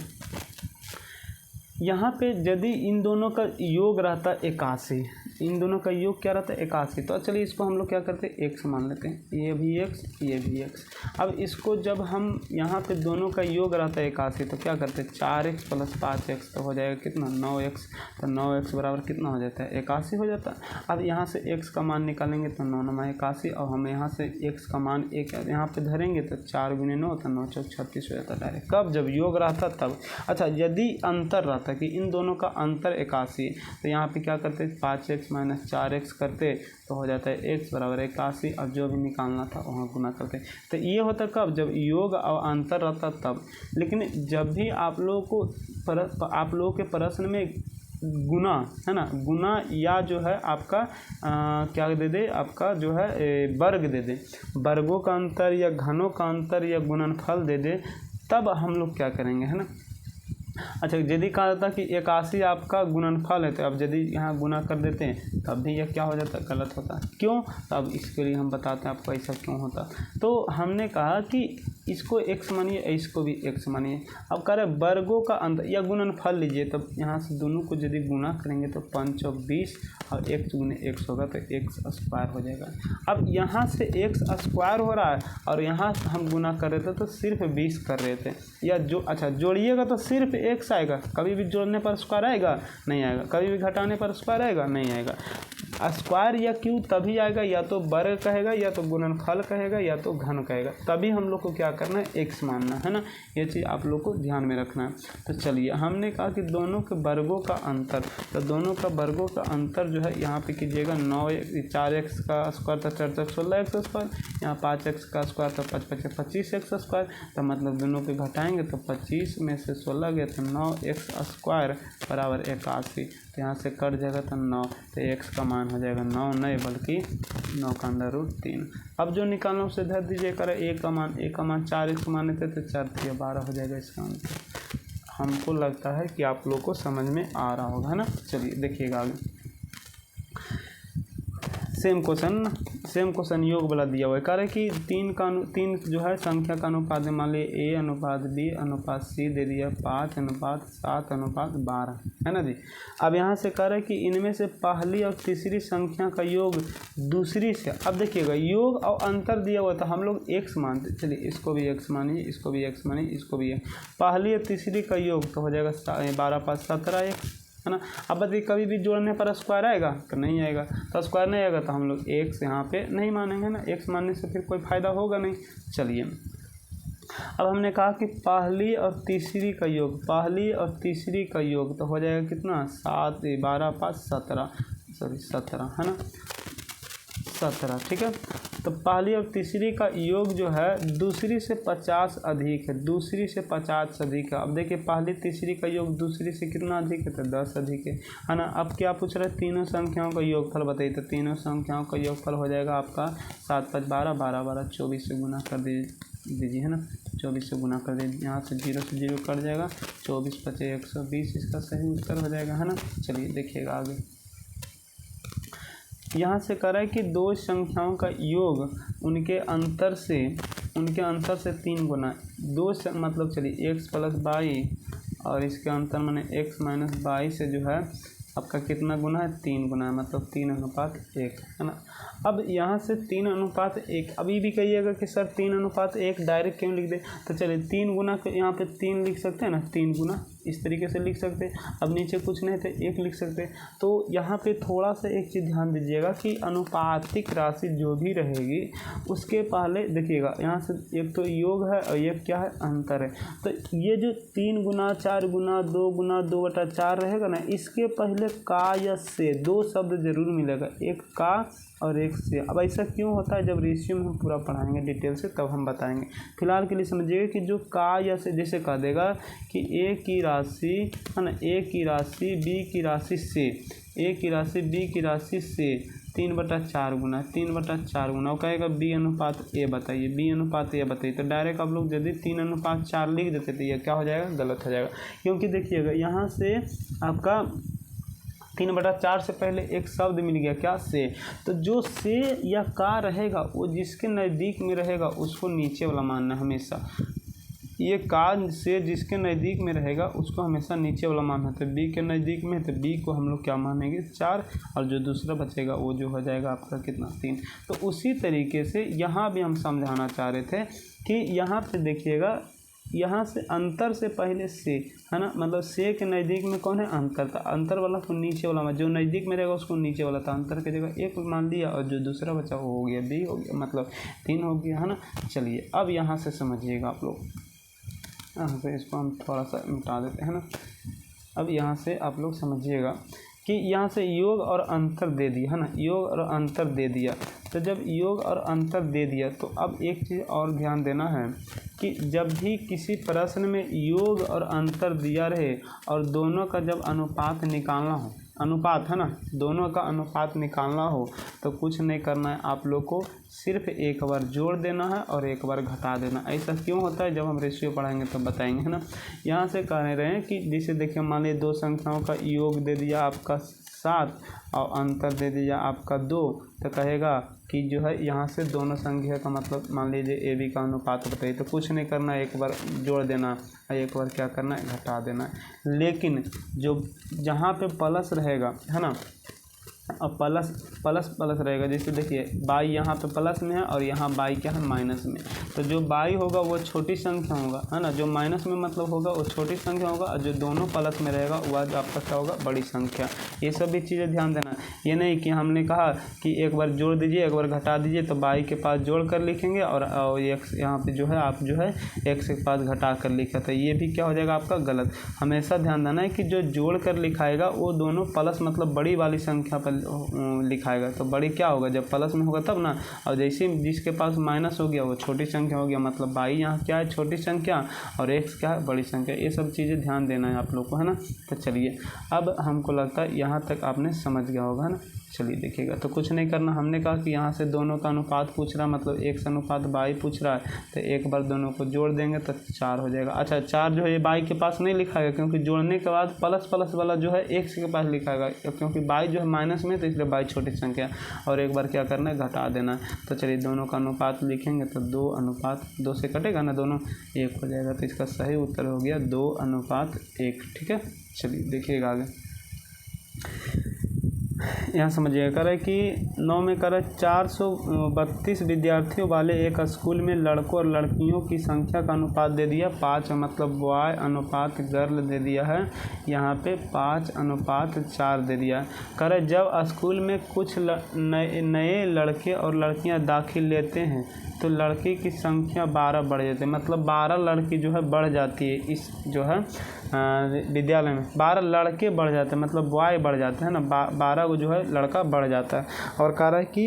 यहाँ पे यदि इन दोनों का योग रहता 81, इन दोनों का योग क्या रहता है 81, तो चलिए इसको हम लोग क्या करते हैं x मान लेते हैं, ये भी x ये भी x। अब इसको जब हम यहाँ पे दोनों का योग रहता है 81 तो क्या करते हैं 4x + 5x, तो हो जाएगा कितना 9x। तो 9x बराबर कितना हो जाता है 81 हो जाता है। अब यहाँ से x का मान निकालेंगे तो 9 9 81 और हम यहाँ से x का मान एक यहाँ पे धरेंगे तो 4 × 9 तो 9 चौक 36 हो जाता है डायरेक्ट। कब, जब योग रहता तब। अच्छा यदि अंतर रहता कि इन दोनों का अंतर 81, तो यहाँ पे क्या करते 5x - 4x करते तो हो जाता है x बराबर 81 और जो भी निकालना था वहाँ गुना करते। तो ये होता कब, जब योग और अंतर रहता तब। लेकिन जब भी आप लोगों के प्रश्न में गुना है ना, गुना या जो है आपका क्या दे दे, आपका जो है वर्ग दे दे, वर्गों का अंतर या घनों का अंतर या गुणनफल दे दे, तब हम लोग क्या करेंगे, है ना। अच्छा यदि कहा जाता कि 81 आपका गुणनफल है, तो अब यदि यहाँ गुना कर देते हैं तब भी यह क्या हो जाता है, गलत होता है। क्यों, तो अब इसके लिए हम बताते हैं आपको ऐसा क्यों होता। तो हमने कहा कि इसको x मानिए, इसको भी x मानिए। अब कह रहे वर्गों का अंतर या गुणनफल लीजिए, तब यहाँ से दोनों को यदि गुना करेंगे तो 5 और 20 और x गुने x होगा तो x स्क्वायर हो जाएगा। अब यहाँ से x स्क्वायर हो रहा है और यहाँ से हम गुना कर रहे थे तो सिर्फ 20 कर रहे थे, या जो अच्छा जोड़िएगा तो सिर्फ x आएगा, कभी भी जोड़ने पर स्क्वायर आएगा नहीं आएगा, कभी भी घटाने पर स्क्वायर आएगा नहीं आएगा। स्क्वायर या क्यूब तभी आएगा या तो वर्ग कहेगा या तो गुणनफल कहेगा या तो घन कहेगा, तभी हम लोग को क्या करना है x मानना है ना। ये चीज़ आप लोग को ध्यान में रखना है। तो चलिए हमने कहा कि दोनों के वर्गों का अंतर, तो दोनों का वर्गों का अंतर जो है यहाँ पे कीजिएगा 4x का स्क्वायर तो 4 16x स्क्वायर, यहाँ 5x का स्क्वायर तो 5 25x स्क्वायर, तो मतलब दोनों के घटाएंगे तो 25 में से 16 गया तो 9x स्क्वायर बराबर 81, तो यहाँ से कट जाएगा तो 9, तो x का मान हो जाएगा 9 नहीं बल्कि 9 का √3। अब जो निकालना उसे धर दीजिए, करे a का मान 4x माने थे तो 4 3 12 हो जाएगा इसका आंसर। हमको लगता है कि आप लोग को समझ में आ रहा होगा, है ना। चलिए देखिएगा आगे सेम क्वेश्चन योग वाला दिया हुआ है। कह रहे कि तीन जो है संख्या का अनुपात है, मान लीजिए a अनुपात b अनुपात c दे दिया 5 अनुपात 7 अनुपात 12, है ना जी। अब यहाँ से कह रहे कि इनमें से पहली और तीसरी संख्या का योग दूसरी से, अब देखिएगा योग और अंतर दिया हुआ तो हम लोग x मानते, चलिए इसको भी x मानिए, इसको भी x मानिए, इसको भी पहली और तीसरी का योग तो हो जाएगा 12 5 17x, है ना। अब बताइए कभी भी जोड़ने पर स्क्वायर आएगा तो नहीं आएगा, तो स्क्वायर नहीं आएगा तो हम लोग x यहाँ पे नहीं मानेंगे ना, x मानने से फिर कोई फ़ायदा होगा नहीं। चलिए अब हमने कहा कि पहली और तीसरी का योग तो हो जाएगा कितना 7 12 5 17 है ना 17, ठीक है। तो पहली और तीसरी का योग जो है दूसरी से 50 अधिक है, अब देखिए पहली तीसरी का योग दूसरी से कितना अधिक है तो 10 अधिक है ना। अब क्या पूछ रहे हैं तीनों संख्याओं का योगफल बताइए, तो तीनों संख्याओं का योगफल हो जाएगा आपका 7 5 12 12 12 24 से गुना कर दीजिए, है ना। 24 से गुना कर दीजिए, यहाँ से 0 से 0 कट जाएगा, 24 5 120 इसका सही उत्तर हो जाएगा, है ना। चलिए देखिएगा आगे यहाँ से कह रहा है कि दो संख्याओं का योग उनके अंतर से 3 गुना, मतलब चलिए x + y और इसके अंतर माने x - y से जो है आपका कितना गुना है 3 गुना है, मतलब 3 अनुपात 1, है ना। अब यहाँ से 3 अनुपात 1, अभी भी कहिएगा कि सर 3 अनुपात 1 डायरेक्ट क्यों लिख दे, तो चलिए 3 गुना के यहाँ पे 3 लिख सकते हैं ना, 3 गुना इस तरीके से लिख सकते हैं। अब नीचे कुछ नहीं थे 1 लिख सकते हैं। तो यहाँ पे थोड़ा सा एक चीज़ ध्यान दीजिएगा कि अनुपातिक राशि जो भी रहेगी उसके पहले देखिएगा यहाँ से एक तो योग है और एक क्या है अंतर है, तो ये जो 3 गुना 4 गुना 2 गुना 2/4 रहेगा ना, इसके पहले का या से 2 शब्द जरूर मिलेगा, एक का और एक से। अब ऐसा क्यों होता है, जब रेशियो में हम पूरा पढ़ाएंगे डिटेल से तब हम बताएंगे। फिलहाल के लिए समझिएगा कि जो का या से जैसे कह देगा कि a की राशि है ना, a की राशि b की राशि से, a की राशि b की राशि से 3/4 गुना वो कहेगा b अनुपात a बताइए, तो डायरेक्ट आप लोग यदि 3 अनुपात 4 लिख देते तो ये क्या हो जाएगा, गलत हो जाएगा। क्योंकि देखिएगा यहाँ से आपका 3/4 से पहले एक शब्द मिल गया क्या से, तो जो से या का रहेगा वो जिसके नज़दीक में रहेगा उसको नीचे वाला मानना हमेशा। ये का से जिसके नज़दीक में रहेगा उसको हमेशा नीचे वाला मानना है, तो बी के नज़दीक में तो बी को हम लोग क्या मानेंगे 4, और जो दूसरा बचेगा वो जो हो जाएगा आपका कितना 3। तो उसी तरीके से यहाँ भी हम समझाना चाह रहे थे कि यहाँ पे देखिएगा यहाँ से अंतर से पहले से, है ना, मतलब से के नज़दीक में कौन है अंतर, था अंतर वाला को नीचे वाला, जो नज़दीक में रहेगा उसको नीचे वाला था, अंतर की जगह 1 मान लिया और जो दूसरा बचा वो हो गया b हो गया, मतलब 3 हो गया, है ना। चलिए अब यहाँ से समझिएगा आप लोग, यहाँ से इसको हम थोड़ा सा मिटा देते हैं ना। अब यहाँ से आप लोग समझिएगा कि यहाँ से योग और अंतर दे दिया, है ना, योग और अंतर दे दिया। तो जब योग और अंतर दे दिया तो अब एक चीज़ और ध्यान देना है कि जब भी किसी प्रश्न में योग और अंतर दिया रहे और दोनों का जब अनुपात निकालना हो, अनुपात है ना, दोनों का अनुपात निकालना हो तो कुछ नहीं करना है, आप लोग को सिर्फ एक बार जोड़ देना है और एक बार घटा देना। ऐसा क्यों होता है, जब हम रेशियो पढ़ाएंगे तो बताएंगे, है ना। यहाँ से कह रहे हैं कि जैसे देखिए मान लीजिए 2 संख्याओं का योग दे दिया आपका 7 और अंतर दे दिया आपका 2, तो कहेगा कि जो है यहाँ से दोनों संख्या का मतलब मान लीजिए ए बी का अनुपात बताइए, तो कुछ नहीं करना, एक बार जोड़ देना और एक बार क्या करना है, घटा देना है। लेकिन जो जहाँ पे प्लस रहेगा है ना, अब प्लस प्लस प्लस रहेगा, जैसे देखिए बाई यहाँ पे प्लस में है और यहाँ बाई क्या है, माइनस में। तो जो बाई होगा वो छोटी संख्या होगा, है ना, जो माइनस में मतलब होगा वो छोटी संख्या होगा, और जो दोनों प्लस में रहेगा वह आपका क्या होगा, बड़ी संख्या। ये सभी चीज़ें ध्यान देना। ये नहीं कि हमने कहा कि एक बार जोड़ दीजिए एक बार घटा दीजिए, तो बाई के पास जोड़ कर लिखेंगे और एक्स यहाँ पे जो है आप जो है एक्स के पास घटा कर लिखा, तो ये भी क्या हो जाएगा आपका गलत। हमेशा ध्यान देना है कि जो जोड़ कर लिखाएगा वो दोनों प्लस मतलब बड़ी वाली संख्या पर लिखाएगा। तो बड़ी क्या होगा, जब प्लस में होगा तब ना, और जैसे जिसके पास माइनस हो गया वो छोटी संख्या हो गया, मतलब बाई यहाँ क्या है, छोटी संख्या, और एक्स क्या है, बड़ी संख्या। ये सब चीज़ें ध्यान देना है आप लोग को, है ना। तो चलिए अब हमको लगता है यहाँ तक आपने समझ गया होगा, है ना। चलिए देखिएगा, तो कुछ नहीं करना, हमने कहा कि यहाँ से दोनों का अनुपात पूछ रहा है, मतलब एक्स अनुपात बाई पूछ रहा है, तो एक बार दोनों को जोड़ देंगे तो 4 हो जाएगा। अच्छा 4 जो है ये बाई के पास नहीं लिखाएगा, क्योंकि जोड़ने के बाद प्लस प्लस वाला जो है एक्स के पास लिखाएगा, क्योंकि बाई जो है माइनस में, तो इसलिए बाई छोटी संख्या, और एक बार क्या करना है, घटा देना है। तो चलिए दोनों का अनुपात लिखेंगे तो 2:2 से कटेगा ना, दोनों 1 हो जाएगा। तो इसका सही उत्तर हो गया 2:1। ठीक है, चलिए देखिएगा आगे। यहाँ समझिएगा, कह रहा है कि 9 में कह रहा है 432 विद्यार्थियों वाले एक स्कूल में लड़कों और लड़कियों की संख्या का अनुपात दे दिया 5, मतलब बॉय अनुपात गर्ल दे दिया है, यहाँ पे 5:4 दे दिया है। कह रहा है जब स्कूल में कुछ नए लड़के और लड़कियाँ दाखिल लेते हैं तो लड़की की संख्या 12 बढ़ जाती है, मतलब 12 लड़की जो है बढ़ जाती है इस जो है विद्यालय में। 12 लड़के बढ़ जाते हैं, मतलब बॉय बढ़ जाते हैं ना, 12 को जो है लड़का बढ़ जाता है। और कह रहा है कि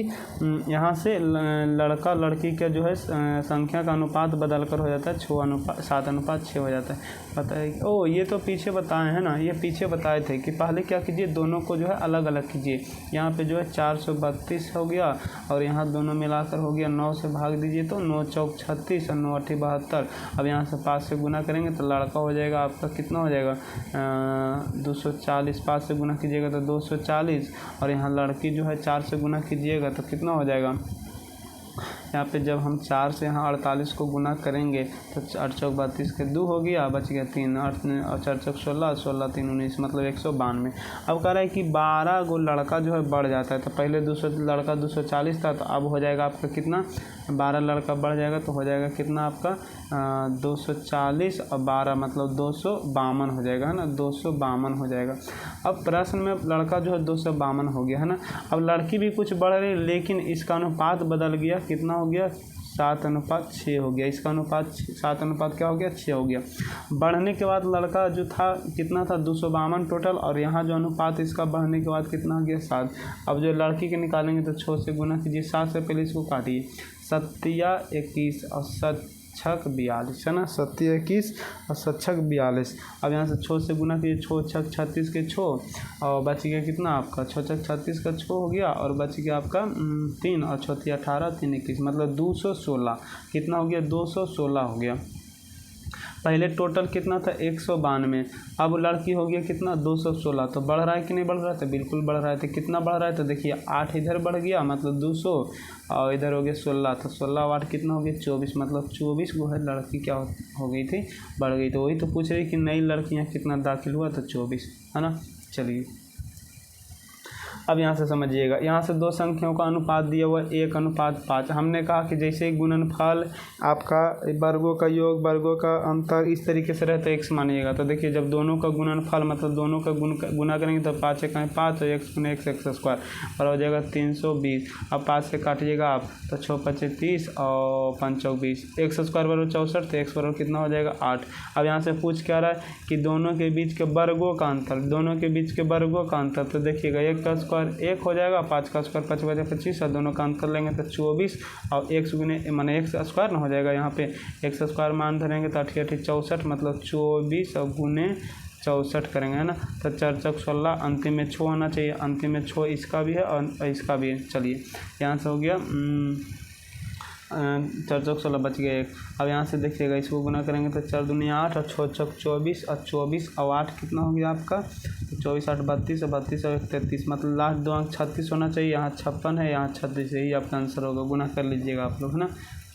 यहाँ से लड़का लड़की का जो है संख्या का अनुपात बदल कर हो जाता है 7:6 हो जाता है। पता है ओ, ये तो पीछे बताए हैं ना, ये पीछे बताए थे कि पहले क्या कीजिए, दोनों को जो है अलग अलग कीजिए। यहाँ पे जो है 432 हो गया और यहाँ दोनों मिलाकर हो गया 9 से भाग दीजिए, तो 9 चौक 36 और 9 8 72। अब यहाँ से 5 से गुना करेंगे तो लड़का हो जाएगा आपका कितना हो जाएगा 240। 5 से गुना कीजिएगा तो 240, और यहाँ लड़की जो है 4 से गुना कीजिएगा तो कितना हो जाएगा, यहाँ पे जब हम 4 से यहाँ 48 को गुना करेंगे तो 8 चौक 32 के 2 हो गया, बच गया 3, 8 और 4 चौक 16, 16 3 19, मतलब 192। अब कह रहा है कि 12 गो लड़का जो है बढ़ जाता है, तो पहले लड़का 240 था, तो अब हो जाएगा आपका कितना, 12 लड़का बढ़ जाएगा तो हो जाएगा कितना आपका 240 और 12 मतलब 252 हो जाएगा, है ना, 252 हो जाएगा। अब प्रश्न में लड़का जो है 252 हो गया, है ना। अब लड़की भी कुछ बढ़ रही, लेकिन इसका अनुपात बदल गया, कितना हो गया 7:6 हो गया। इसका अनुपात 7 क्या हो गया 6 हो गया। बढ़ने के बाद लड़का जो था कितना था 252 टोटल, और यहाँ जो अनुपात इसका बढ़ने के बाद कितना हो गया 7। अब जो लड़की के निकालेंगे तो 6 से गुना कीजिए, 7 से पहले इसको काटिए, 7 21 और 7 6 42, है ना, 7 21 और 7 6 42। अब यहाँ से 6 से गुना कीजिए, 6 6 36 के 6, और बच गया कितना आपका 6 6 36 का 6 हो गया, और बच गया आपका 3 और 6 18 3 21, मतलब 216। कितना हो गया 216 हो गया। पहले टोटल कितना था 192, अब लड़की हो गया कितना 216। तो बढ़ रहा है कि नहीं बढ़ रहा है, तो बिल्कुल बढ़ रहा है। तो कितना बढ़ रहा है, तो देखिए 8 इधर बढ़ गया मतलब 200, और इधर हो गया 16, तो 16 और 8 कितना हो गया 24, मतलब 24 वो है लड़की क्या हो गई थी, बढ़ गई। तो वही तो पूछ रही कि नई लड़कियां कितना दाखिल हुआ, तो 24, है ना। चलिए अब यहाँ से समझिएगा, यहाँ से दो संख्याओं का अनुपात दिया हुआ 1:5। हमने कहा कि जैसे गुणनफल आपका वर्गों का योग, वर्गों का अंतर इस तरीके से रहता है, x मानिएगा। तो देखिए जब दोनों का गुणनफल मतलब दोनों का गुना करेंगे तो 5 × 5 और x × x² और हो जाएगा 320। अब 5 से काटिएगा आप तो 6 × 5 30 और 5 × 20, x² बराबर 64, तो x बराबर कितना हो जाएगा 8। अब यहाँ से पूछ क्या रहा है कि दोनों के बीच के वर्गों का अंतर, दोनों के बीच के वर्गों का अंतर। तो देखिएगा 1 का स्क्वायर 1 हो जाएगा, 5 का स्क्वायर 5 × 5 25, और दोनों का अंतर लेंगे तो 24, और x गुने माने x स्क्वायर ना हो जाएगा, यहाँ पे x स्क्वायर मान धरेंगे तो 8 × 8 64, मतलब 24 और गुने 64 करेंगे, है ना। तो 4 × 16, अंतिम में 6 होना चाहिए, अंतिम में 6 इसका भी है और इसका भी है। चलिए यहाँ से हो गया 4 चौक 16 बच गए 1। अब यहाँ से देखिएगा इसको गुना करेंगे तो 4 दूनी 8 और 6 चौक 24 और 24 और 8 कितना हो गया आपका, तो 24 8 32 और 32 और 33, मतलब लास्ट 2 अंक 36 होना चाहिए। यहाँ 56 है, यहाँ 36, यही आपका आंसर होगा। गुना कर लीजिएगा आप लोग, है ना।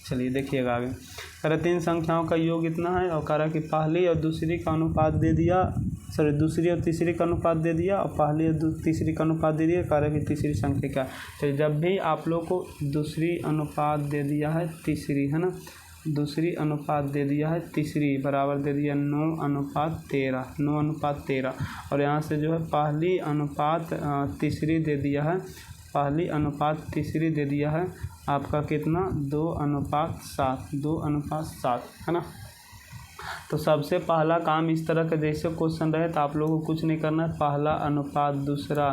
चलिए देखिएगा आगे, कह रहे 3 संख्याओं का योग इतना है और कह रहा कि पहली और दूसरी का अनुपात दे दिया, सॉरी दूसरी और तीसरी का अनुपात दे दिया और पहली और तीसरी का अनुपात दे दिया। कह रहा कि तीसरी संख्या क्या। चलिए जब भी आप लोग को दूसरी अनुपात दे दिया है तीसरी, है ना, दूसरी अनुपात दे दिया है तीसरी बराबर दे दिया 9:13, 9:13, और यहाँ से जो है पहली अनुपात तीसरी दे दिया है, पहली अनुपात तीसरी दे दिया है आपका कितना 2:7, 2:7, है ना। तो सबसे पहला काम इस तरह का जैसे क्वेश्चन रहे तो आप लोगों को कुछ नहीं करना है, पहला अनुपात दूसरा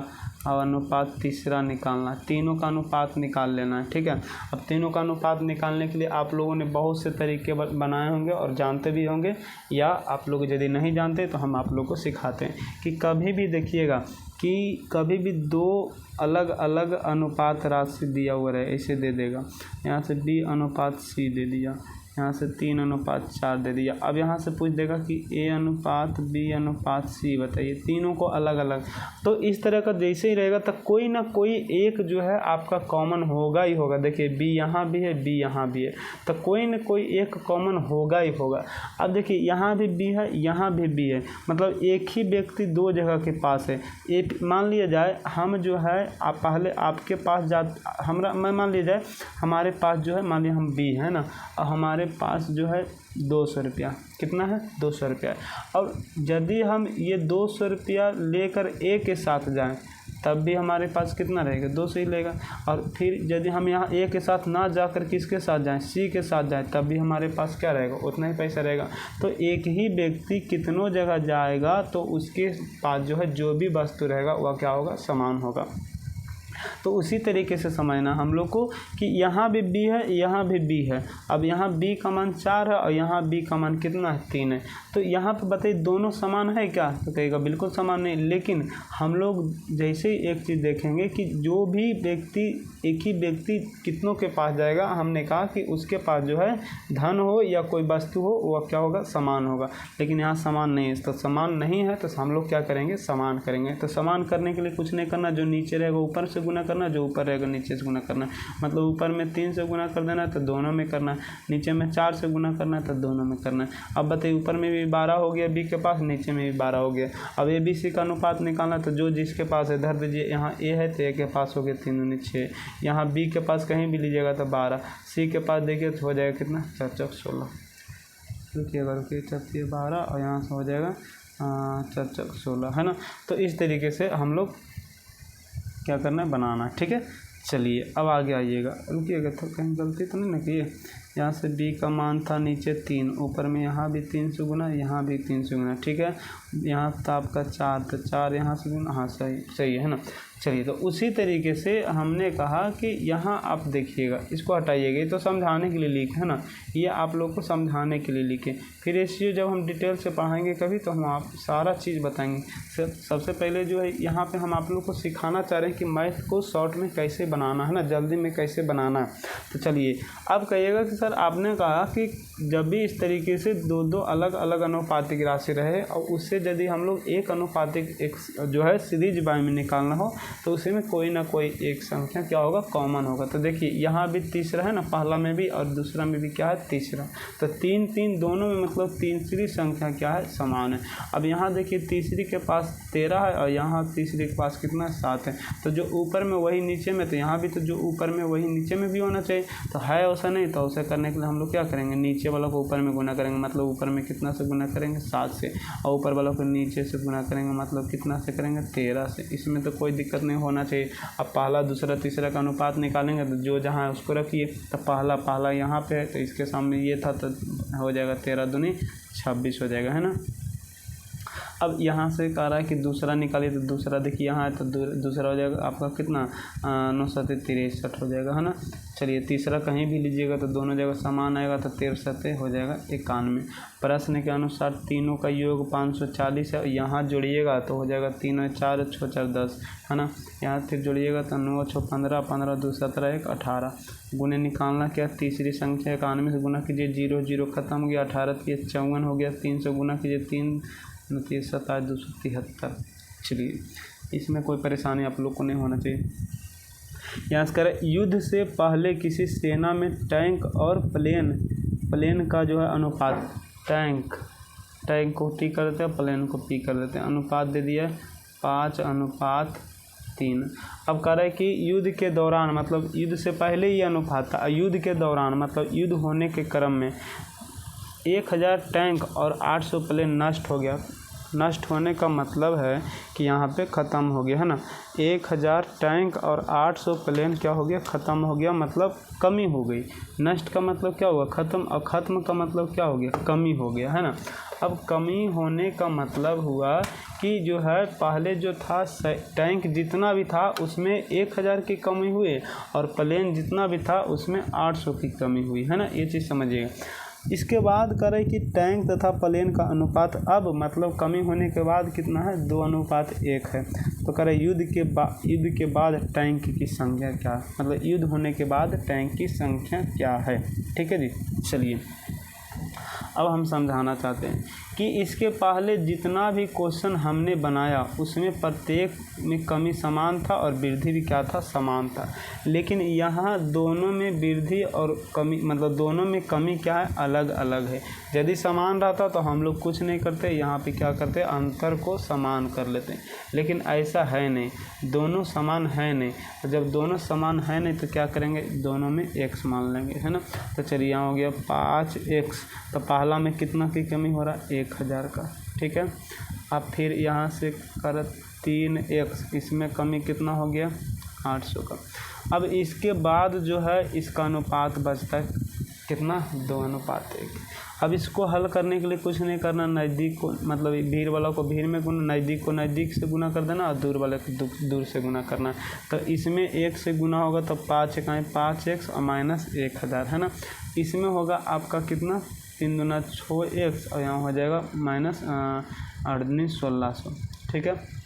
और अनुपात तीसरा निकालना है, तीनों का अनुपात निकाल लेना है, ठीक है। अब तीनों का अनुपात निकालने के लिए आप लोगों ने बहुत से तरीके बनाए होंगे और जानते भी होंगे, या आप लोग यदि नहीं जानते तो हम आप लोग को सिखाते हैं कि कभी भी देखिएगा कि कभी भी 2 अलग अलग अनुपात राशि दिया हुआ रहे ऐसे दे देगा। यहाँ से B/C दे दिया, यहाँ से 3:4 दे दिया। अब यहाँ से पूछ देगा कि A/B/C बताइए, तीनों को अलग अलग। तो इस तरह का जैसे ही रहेगा तो कोई ना कोई एक जो है आपका कॉमन होगा ही होगा। देखिए B यहाँ भी है, B यहाँ भी है, तो कोई ना कोई एक कॉमन होगा ही होगा। अब देखिए यहाँ भी B है, यहाँ भी B है, मतलब एक ही व्यक्ति 2 जगह के पास है। एक मान लिया जाए हम जो है आप पहले आपके पास मैं मान लिया जाए हमारे पास जो है, मान लिया हम B है ना, और हमारे पास जो है 200 रुपया, कितना है 200 रुपया। और यदि हम ये 200 रुपया लेकर A के साथ जाएं तब भी हमारे पास कितना रहेगा 200 ही रहेगा। और फिर यदि हम यहाँ A के साथ ना जाकर किसके साथ जाएं, C के साथ जाएं, तब भी हमारे पास क्या रहेगा, उतना ही पैसा रहेगा। तो एक ही व्यक्ति कितनों जगह जाएगा तो उसके पास जो है जो भी वस्तु रहेगा वह क्या होगा, समान होगा। तो उसी तरीके से समझना हम लोग को कि यहाँ भी B है, यहाँ भी B है। अब यहाँ B का मान 4 है और यहाँ B का मान कितना है 3 है। तो यहाँ पे बताइए दोनों समान है क्या, तो कहेगा बिल्कुल समान नहीं। लेकिन हम लोग जैसे ही एक चीज़ देखेंगे कि जो भी व्यक्ति, एक ही व्यक्ति कितनों के पास जाएगा, हमने कहा कि उसके पास जो है धन हो या कोई वस्तु हो वह क्या होगा, समान होगा। लेकिन यहाँ समान नहीं है, तो समान नहीं है तो हम लोग क्या करेंगे, समान करेंगे। तो समान करने के लिए कुछ नहीं करना, जो नीचे रहेगा ऊपर से गुना करना, जो ऊपर रहेगा नीचे से गुना करना। मतलब ऊपर में 3 से गुना कर देना है तो दोनों में करना है, नीचे में 4 से गुना करना है तो दोनों में करना है। अब बताइए ऊपर में भी 12 हो गया B के पास, नीचे में भी 12 हो गया। अब ABC का अनुपात निकालना है तो जो जिसके पास है धर दीजिए। यहाँ A है तो A के पास हो गया 3 दूनी 6, यहाँ B के पास कहीं भी लीजिएगा तो 12, C के पास देखिए तो हो जाएगा कितना 4 चौक 16, रुकिएगा 12 और यहाँ से हो जाएगा 4 चौक 16, है ना। तो इस तरीके से हम लोग क्या करना है, बनाना है, ठीक है। चलिए अब आगे आइएगा, रुकिएगा तो कहीं गलती तो नहीं ना की। यहाँ से B का मान था नीचे 3, ऊपर में यहाँ भी 3 से गुना, यहाँ भी 3 से गुना, ठीक है। यहाँ था आपका 4, तो 4 यहाँ से गुना, हाँ सही है ना। चलिए तो उसी तरीके से हमने कहा कि यहाँ आप देखिएगा, इसको हटाइएगा, ये तो समझाने के लिए लिखे है ना, ये आप लोग को समझाने के लिए लिखे। फिर इसी जब हम डिटेल से पढ़ाएंगे कभी तो हम आप सारा चीज़ बताएंगे। सबसे पहले जो है यहाँ पे हम आप लोग को सिखाना चाह रहे हैं कि मैथ को शॉर्ट में कैसे बनाना है ना, जल्दी में कैसे बनाना है। तो चलिए अब कहिएगा कि सर आपने कहा कि जब भी इस तरीके से 2 अलग अलग अनुपातिक राशि रहे और उससे यदि हम लोग एक अनुपातिक एक जो है सीरीज बाय में निकालना हो तो उसी में कोई ना कोई एक संख्या क्या होगा, कॉमन होगा। तो देखिए यहाँ भी तीसरा है ना, पहला में भी और दूसरा में भी क्या है, तीसरा। तो 3 3 दोनों में मतलब तीसरी संख्या क्या है, समान है। अब यहाँ देखिए तीसरी के पास 13 है और यहाँ तीसरी के पास कितना 7 है। तो जो ऊपर में वही नीचे में, तो यहाँ भी तो जो ऊपर में वही नीचे में भी होना चाहिए। तो है वैसा नहीं, तो उसे करने के लिए हम लोग क्या करेंगे, नीचे वाला को ऊपर में गुना करेंगे, मतलब ऊपर में कितना से गुना करेंगे 7 से, और ऊपर वाला को नीचे से गुना करेंगे, मतलब कितना से करेंगे 13 से। इसमें तो कोई दिक्कत नहीं होना चाहिए। अब पहला दूसरा तीसरा का अनुपात निकालेंगे तो जो जहाँ है उसको रखिए। तो पहला यहाँ पे है तो इसके सामने ये था तो हो जाएगा 13 दूनी 26 हो जाएगा, है ना। अब यहाँ से कह रहा है कि दूसरा निकालिए, तो दूसरा देखिए यहाँ है तो दूसरा हो जाएगा आपका कितना 9 सते 63 हो जाएगा, है ना। चलिए तीसरा कहीं भी लीजिएगा तो दोनों जगह समान आएगा, तो 13 सते हो जाएगा 91। प्रश्न के अनुसार तीनों का योग 540 है, यहाँ जोड़िएगा तो हो जाएगा 3 और 4 6 4 10, है ना। यहाँ फिर जोड़िएगा तो 9 6 15, 15 2 17 1 18। गुणे निकालना क्या, तीसरी संख्या 91 से गुना कीजिए, 0 0 खत्म हो गया, 18 3 54 हो गया, 300 गुना कीजिए, 3 29 27 273। चलिए इसमें कोई परेशानी आप लोग को नहीं होना चाहिए। यहाँ से करें, युद्ध से पहले किसी सेना में टैंक और प्लेन का जो है अनुपात, टैंक को टी कर देते हैं, प्लेन को पी कर देते हैं, अनुपात दे दिया 5:3। अब कह रहा है कि युद्ध के दौरान, मतलब युद्ध से पहले ये अनुपात था, युद्ध के दौरान मतलब युद्ध होने के क्रम में 1000 टैंक और 800 प्लेन नष्ट हो गया। नष्ट होने का मतलब है कि यहाँ पे ख़त्म हो गया, है ना। 1000 टैंक और 800 प्लेन क्या हो गया, ख़त्म हो गया, मतलब कमी हो गई। नष्ट का मतलब क्या हुआ, ख़त्म, और ख़त्म का मतलब क्या हो गया, कमी हो गया, है ना। अब कमी होने का मतलब हुआ कि जो है पहले जो था टैंक जितना भी था उसमें 1000 की कमी हुई और प्लेन जितना भी था उसमें 800 की कमी हुई, है ना। ये चीज़ समझिएगा। इसके बाद करें कि टैंक तथा प्लेन का अनुपात अब मतलब कमी होने के बाद कितना है, 2:1 है। तो करें युद्ध के बाद टैंक की संख्या क्या है, मतलब युद्ध होने के बाद टैंक की संख्या क्या है। ठीक है जी। चलिए अब हम समझाना चाहते हैं कि इसके पहले जितना भी क्वेश्चन हमने बनाया उसमें प्रत्येक में कमी समान था और वृद्धि भी क्या था, समान था। लेकिन यहाँ दोनों में वृद्धि और कमी, मतलब दोनों में कमी क्या है, अलग अलग है। यदि समान रहता तो हम लोग कुछ नहीं करते, यहाँ पे क्या करते, अंतर को समान कर लेते। लेकिन ऐसा है नहीं, दोनों समान है नहीं। तो जब दोनों समान है नहीं तो क्या करेंगे, दोनों में x मान लेंगे, है ना। तो चलिए यहाँ हो गया 5x, तो पहला में कितना की कमी हो रहा है, 1000 का। ठीक है। अब फिर यहाँ से कर 3x, इसमें कमी कितना हो गया, 800 का। अब इसके बाद जो है इसका अनुपात बचता है कितना, 2:1। अब इसको हल करने के लिए कुछ नहीं करना, नज़दीक को मतलब भीड़ वाला को भीड़ में गुना, नज़दीक को नज़दीक से गुना कर देना और दूर वाले को दूर से गुना करना। तो इसमें 1 से गुना होगा तो 5 × 5x और -1000, है ना। इसमें होगा आपका कितना, 3 दूना 6x और यहाँ हो जाएगा -1600। ठीक है।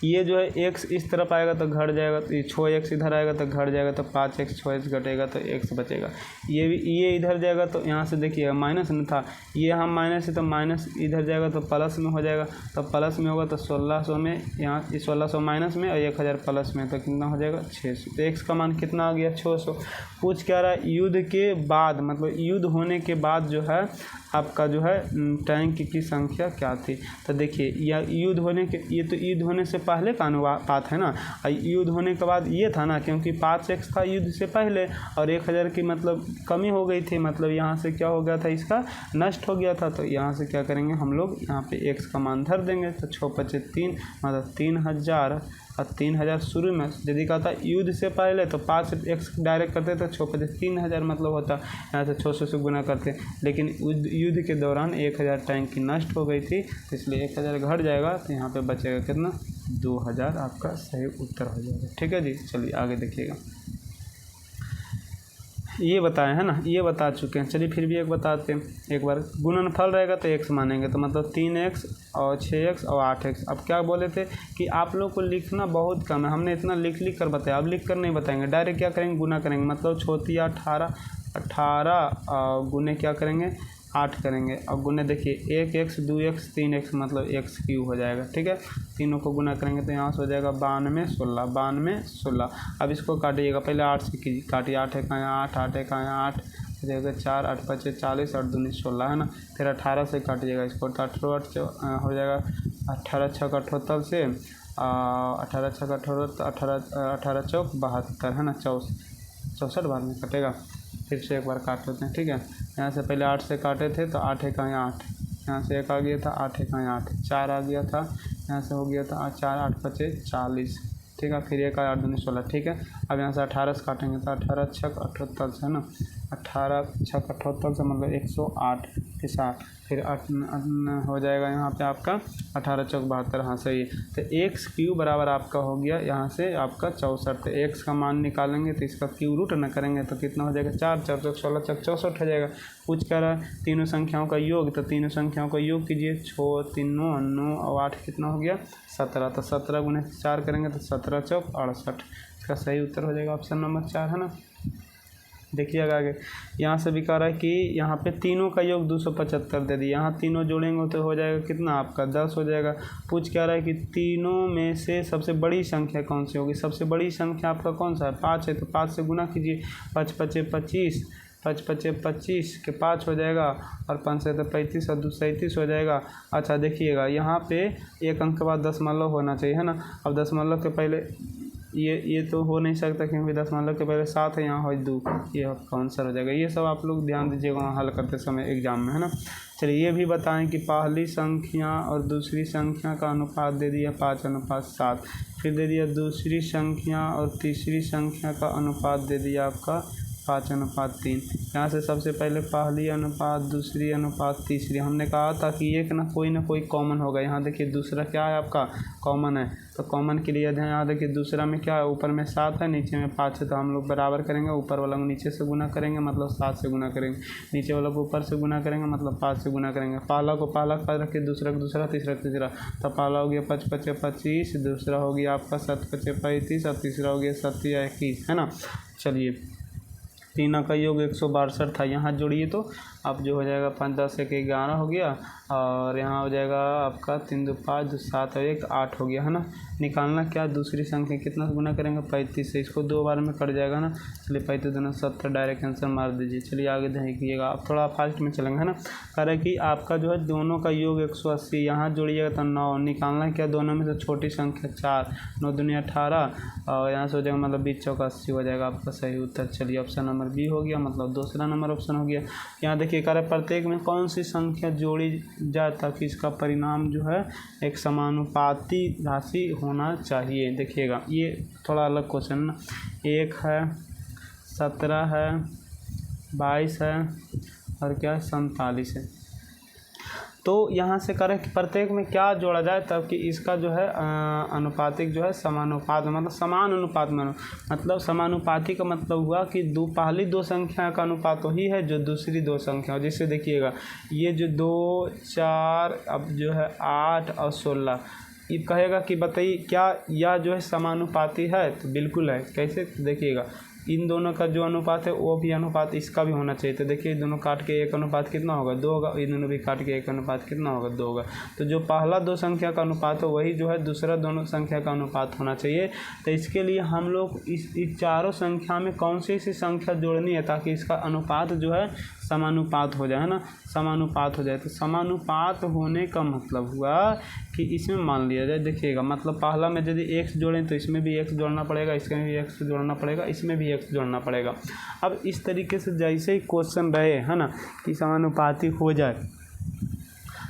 ये जो है x इस तरफ आएगा तो घट जाएगा, तो ये 6x इधर आएगा तो घट जाएगा, तो 5x 6x घटेगा तो x बचेगा। ये इधर जाएगा तो यहाँ से देखिएगा माइनस में था, ये यहाँ माइनस है तो माइनस इधर जाएगा तो प्लस में हो जाएगा, तो प्लस में होगा तो 1600 में, यहाँ 1600 माइनस में और 1000 प्लस में, तो कितना हो जाएगा 600। तो x का मान कितना आ गया, 600। पूछ क्या रहा है, युद्ध के बाद, मतलब युद्ध होने के बाद जो है आपका जो है टैंक की संख्या क्या थी। तो देखिए यह युद्ध होने के, ये तो युद्ध होने से पहले का अनुपात है ना, युद्ध होने के बाद ये था ना, क्योंकि 5x था युद्ध से पहले और 1000 की मतलब कमी हो गई थी, मतलब यहाँ से क्या हो गया था, इसका नष्ट हो गया था। तो यहाँ से क्या करेंगे हम लोग, यहाँ पे x का मान धर देंगे, तो 6×5 = 3, मतलब 3000 और 3000 शुरू में यदि कहा था युद्ध से पहले तो 5x डायरेक्ट करते तो 6×5 3000 मतलब होता, यहाँ से 600 से गुना करते। लेकिन युद्ध के दौरान 1000 टैंक की नष्ट हो गई थी, तो इसलिए 1000 घट जाएगा, तो यहाँ पे बचेगा कितना, 2000 आपका सही उत्तर हो जाएगा। ठीक है जी। चलिए आगे देखिएगा, ये बताए है ना, ये बता चुके हैं। चलिए फिर भी एक बताते हैं एक बार। गुणनफल रहेगा तो x मानेंगे, तो मतलब 3x और 6x और 8x। अब क्या बोले थे कि आप लोग को लिखना बहुत कम है, हमने इतना लिख कर बताया, अब लिख कर नहीं बताएंगे, डायरेक्ट क्या करेंगे, गुना करेंगे। मतलब 18 गुने क्या करेंगे, 8 करेंगे, और गुने देखिए 1x 2x 3x मतलब x³ हो जाएगा। ठीक है। तीनों को गुना करेंगे तो यहाँ से हो जाएगा 92 16। अब इसको काटिएगा, पहले 8 से काटिए, 8 × 8 8 × 8 हो जाएगा 4 8 5 40 8 2 16, है ना। फिर 18 से काटिएगा इसको, तो 18 हो जाएगा 18 × 6 = 78 से 18 × 6 = 18 चौक 72, है ना। 64 बार में कटेगा। फिर से एक बार काट लेते हैं। ठीक है। यहाँ से पहले 8 से काटे थे तो 8 × 8, यहाँ से 1 आ गया था, 8 × 8 4 आ गया था, यहाँ से हो गया था 4 8 5 40। ठीक है। फिर 1 8 2 16। ठीक है। अब यहाँ से 18 से काटेंगे तो 18 × 6 = 78, है ना। 18 छक 78 से मतलब 108 के साथ, फिर हो जाएगा यहाँ पे आपका 18 चौक 72, हाँ सही है। तो एक्स क्यू बराबर आपका हो गया यहाँ से आपका 64। तो एक्स का मान निकालेंगे तो इसका क्यू रूट न करेंगे तो कितना हो जाएगा 4 4 चौक 16 चौक 64 हो जाएगा। पूछ कर रहा है तीनों संख्याओं का योग, तो तीनों संख्याओं का योग कीजिए, 6 3 9 और 8 कितना हो गया 17। तो 17 गुने 4 करेंगे तो 17 चौक 68। इसका सही उत्तर हो जाएगा ऑप्शन नंबर 4 है ना। देखिएगा आगे यहाँ से भी कह रहा है कि यहाँ पे तीनों का योग 275 दे दिया, यहाँ तीनों जोड़ेंगे तो हो जाएगा कितना आपका 10 हो जाएगा। पूछ क्या रहा है कि तीनों में से सबसे बड़ी संख्या कौन सी होगी। सबसे बड़ी संख्या आपका कौन सा है 5 है, तो 5 से गुना कीजिए, 5 5 25, 5 5 25 के 5 हो जाएगा, और 5 से तो 35 और 2 37 हो जाएगा। अच्छा देखिएगा यहाँ पे एक अंक के बाद दशमलव होना चाहिए है ना। अब दशमलव के पहले ये तो हो नहीं सकता क्योंकि दशमलव के पहले 7 है, यहाँ हो 2, ये आपका आंसर हो जाएगा। ये सब आप लोग ध्यान दीजिएगा वहाँ हल करते समय एग्जाम में है ना। चलिए ये भी बताएं कि पहली संख्या और दूसरी संख्या का अनुपात दे दिया 5:7, फिर दे दिया दूसरी संख्या और तीसरी संख्या का अनुपात दे दिया आपका 5:3। यहाँ से सबसे पहले पहली अनुपात, दूसरी अनुपात, तीसरी, हमने कहा था कि एक ना कोई कॉमन होगा। यहाँ देखिए दूसरा क्या है आपका कॉमन है, तो कॉमन के लिए यहाँ देखिए दूसरा में क्या है, ऊपर में 7 है, नीचे में 5 है, तो हम लोग बराबर करेंगे, ऊपर वाला को नीचे से गुना करेंगे मतलब 7 से गुना करेंगे, नीचे वाला को ऊपर से गुना करेंगे मतलब 5 से गुना करेंगे। पहला को पहला के पास रखिए, दूसरा को दूसरा, तीसरा तीसरा, तो पहला हो गया 5 5 25, दूसरा हो गया आपका 7 5 35 और तीसरा हो गया 7 21 है ना। चलिए तीनों का योग 162 था, यहाँ जोड़िए तो अब जो हो जाएगा 5 10 1 11 हो गया, और यहाँ हो जाएगा आपका 3 2 5 2 7 और 1 8 हो गया है ना। निकालना क्या, दूसरी संख्या कितना गुना करेंगे 35 से, इसको 2 बार में कट जाएगा ना। चलिए 35 दूना 70, डायरेक्ट आंसर मार दीजिए। चलिए आगे देखिएगा, आप थोड़ा फास्ट में चलेंगे है ना। कह रहे कि आपका जो है दोनों का योग 180, यहाँ जोड़िएगा तो 9। निकालना क्या, दोनों में से छोटी संख्या 4, 9 दूनी 18 और यहाँ से हो जाएगा मतलब 20 चौका 80 हो जाएगा आपका सही उत्तर। चलिए ऑप्शन नंबर बी हो गया, मतलब दूसरा नंबर ऑप्शन हो गया। यहाँ देखिए कह रहे प्रत्येक में कौन सी संख्या जोड़ी जाए ताकि इसका परिणाम जो है एक समानुपाती राशि होना चाहिए। देखिएगा ये थोड़ा अलग क्वेश्चन ना, 1 है, 17 है, 22 है और क्या 47 है। तो यहाँ से करें कि प्रत्येक में क्या जोड़ा जाए ताकि इसका जो है अनुपातिक जो है समानुपात मतलब समान अनुपात में, मतलब समानुपाती का मतलब हुआ कि पहली दो संख्या का अनुपात वही है जो दूसरी दो संख्या। जैसे देखिएगा ये जो 2 4 अब जो है 8 और 16, ये कहेगा कि बताइए क्या यह जो है समानुपाती है, तो बिल्कुल है। कैसे देखिएगा, इन दोनों का जो अनुपात है वो भी अनुपात इसका भी होना चाहिए। तो देखिए दोनों काट के एक अनुपात कितना होगा 2 होगा, ये दोनों भी काट के एक अनुपात कितना होगा 2 होगा। तो जो पहला दो संख्या का अनुपात है वही जो है दूसरा दोनों संख्या का अनुपात होना चाहिए। तो इसके लिए हम लोग इस चारों संख्या में कौन सी संख्या जोड़नी है ताकि इसका अनुपात जो है समानुपात हो जाए है ना, समानुपात हो जाए। तो समानुपात होने का मतलब हुआ कि इसमें मान लिया जाए, देखिएगा मतलब पहला में यदि x जोड़ें तो इसमें भी x जोड़ना पड़ेगा, इसमें भी x जोड़ना पड़ेगा, इसमें भी x जोड़ना पड़ेगा। अब इस तरीके से जैसे ही क्वेश्चन रहे है ना कि समानुपाती हो जाए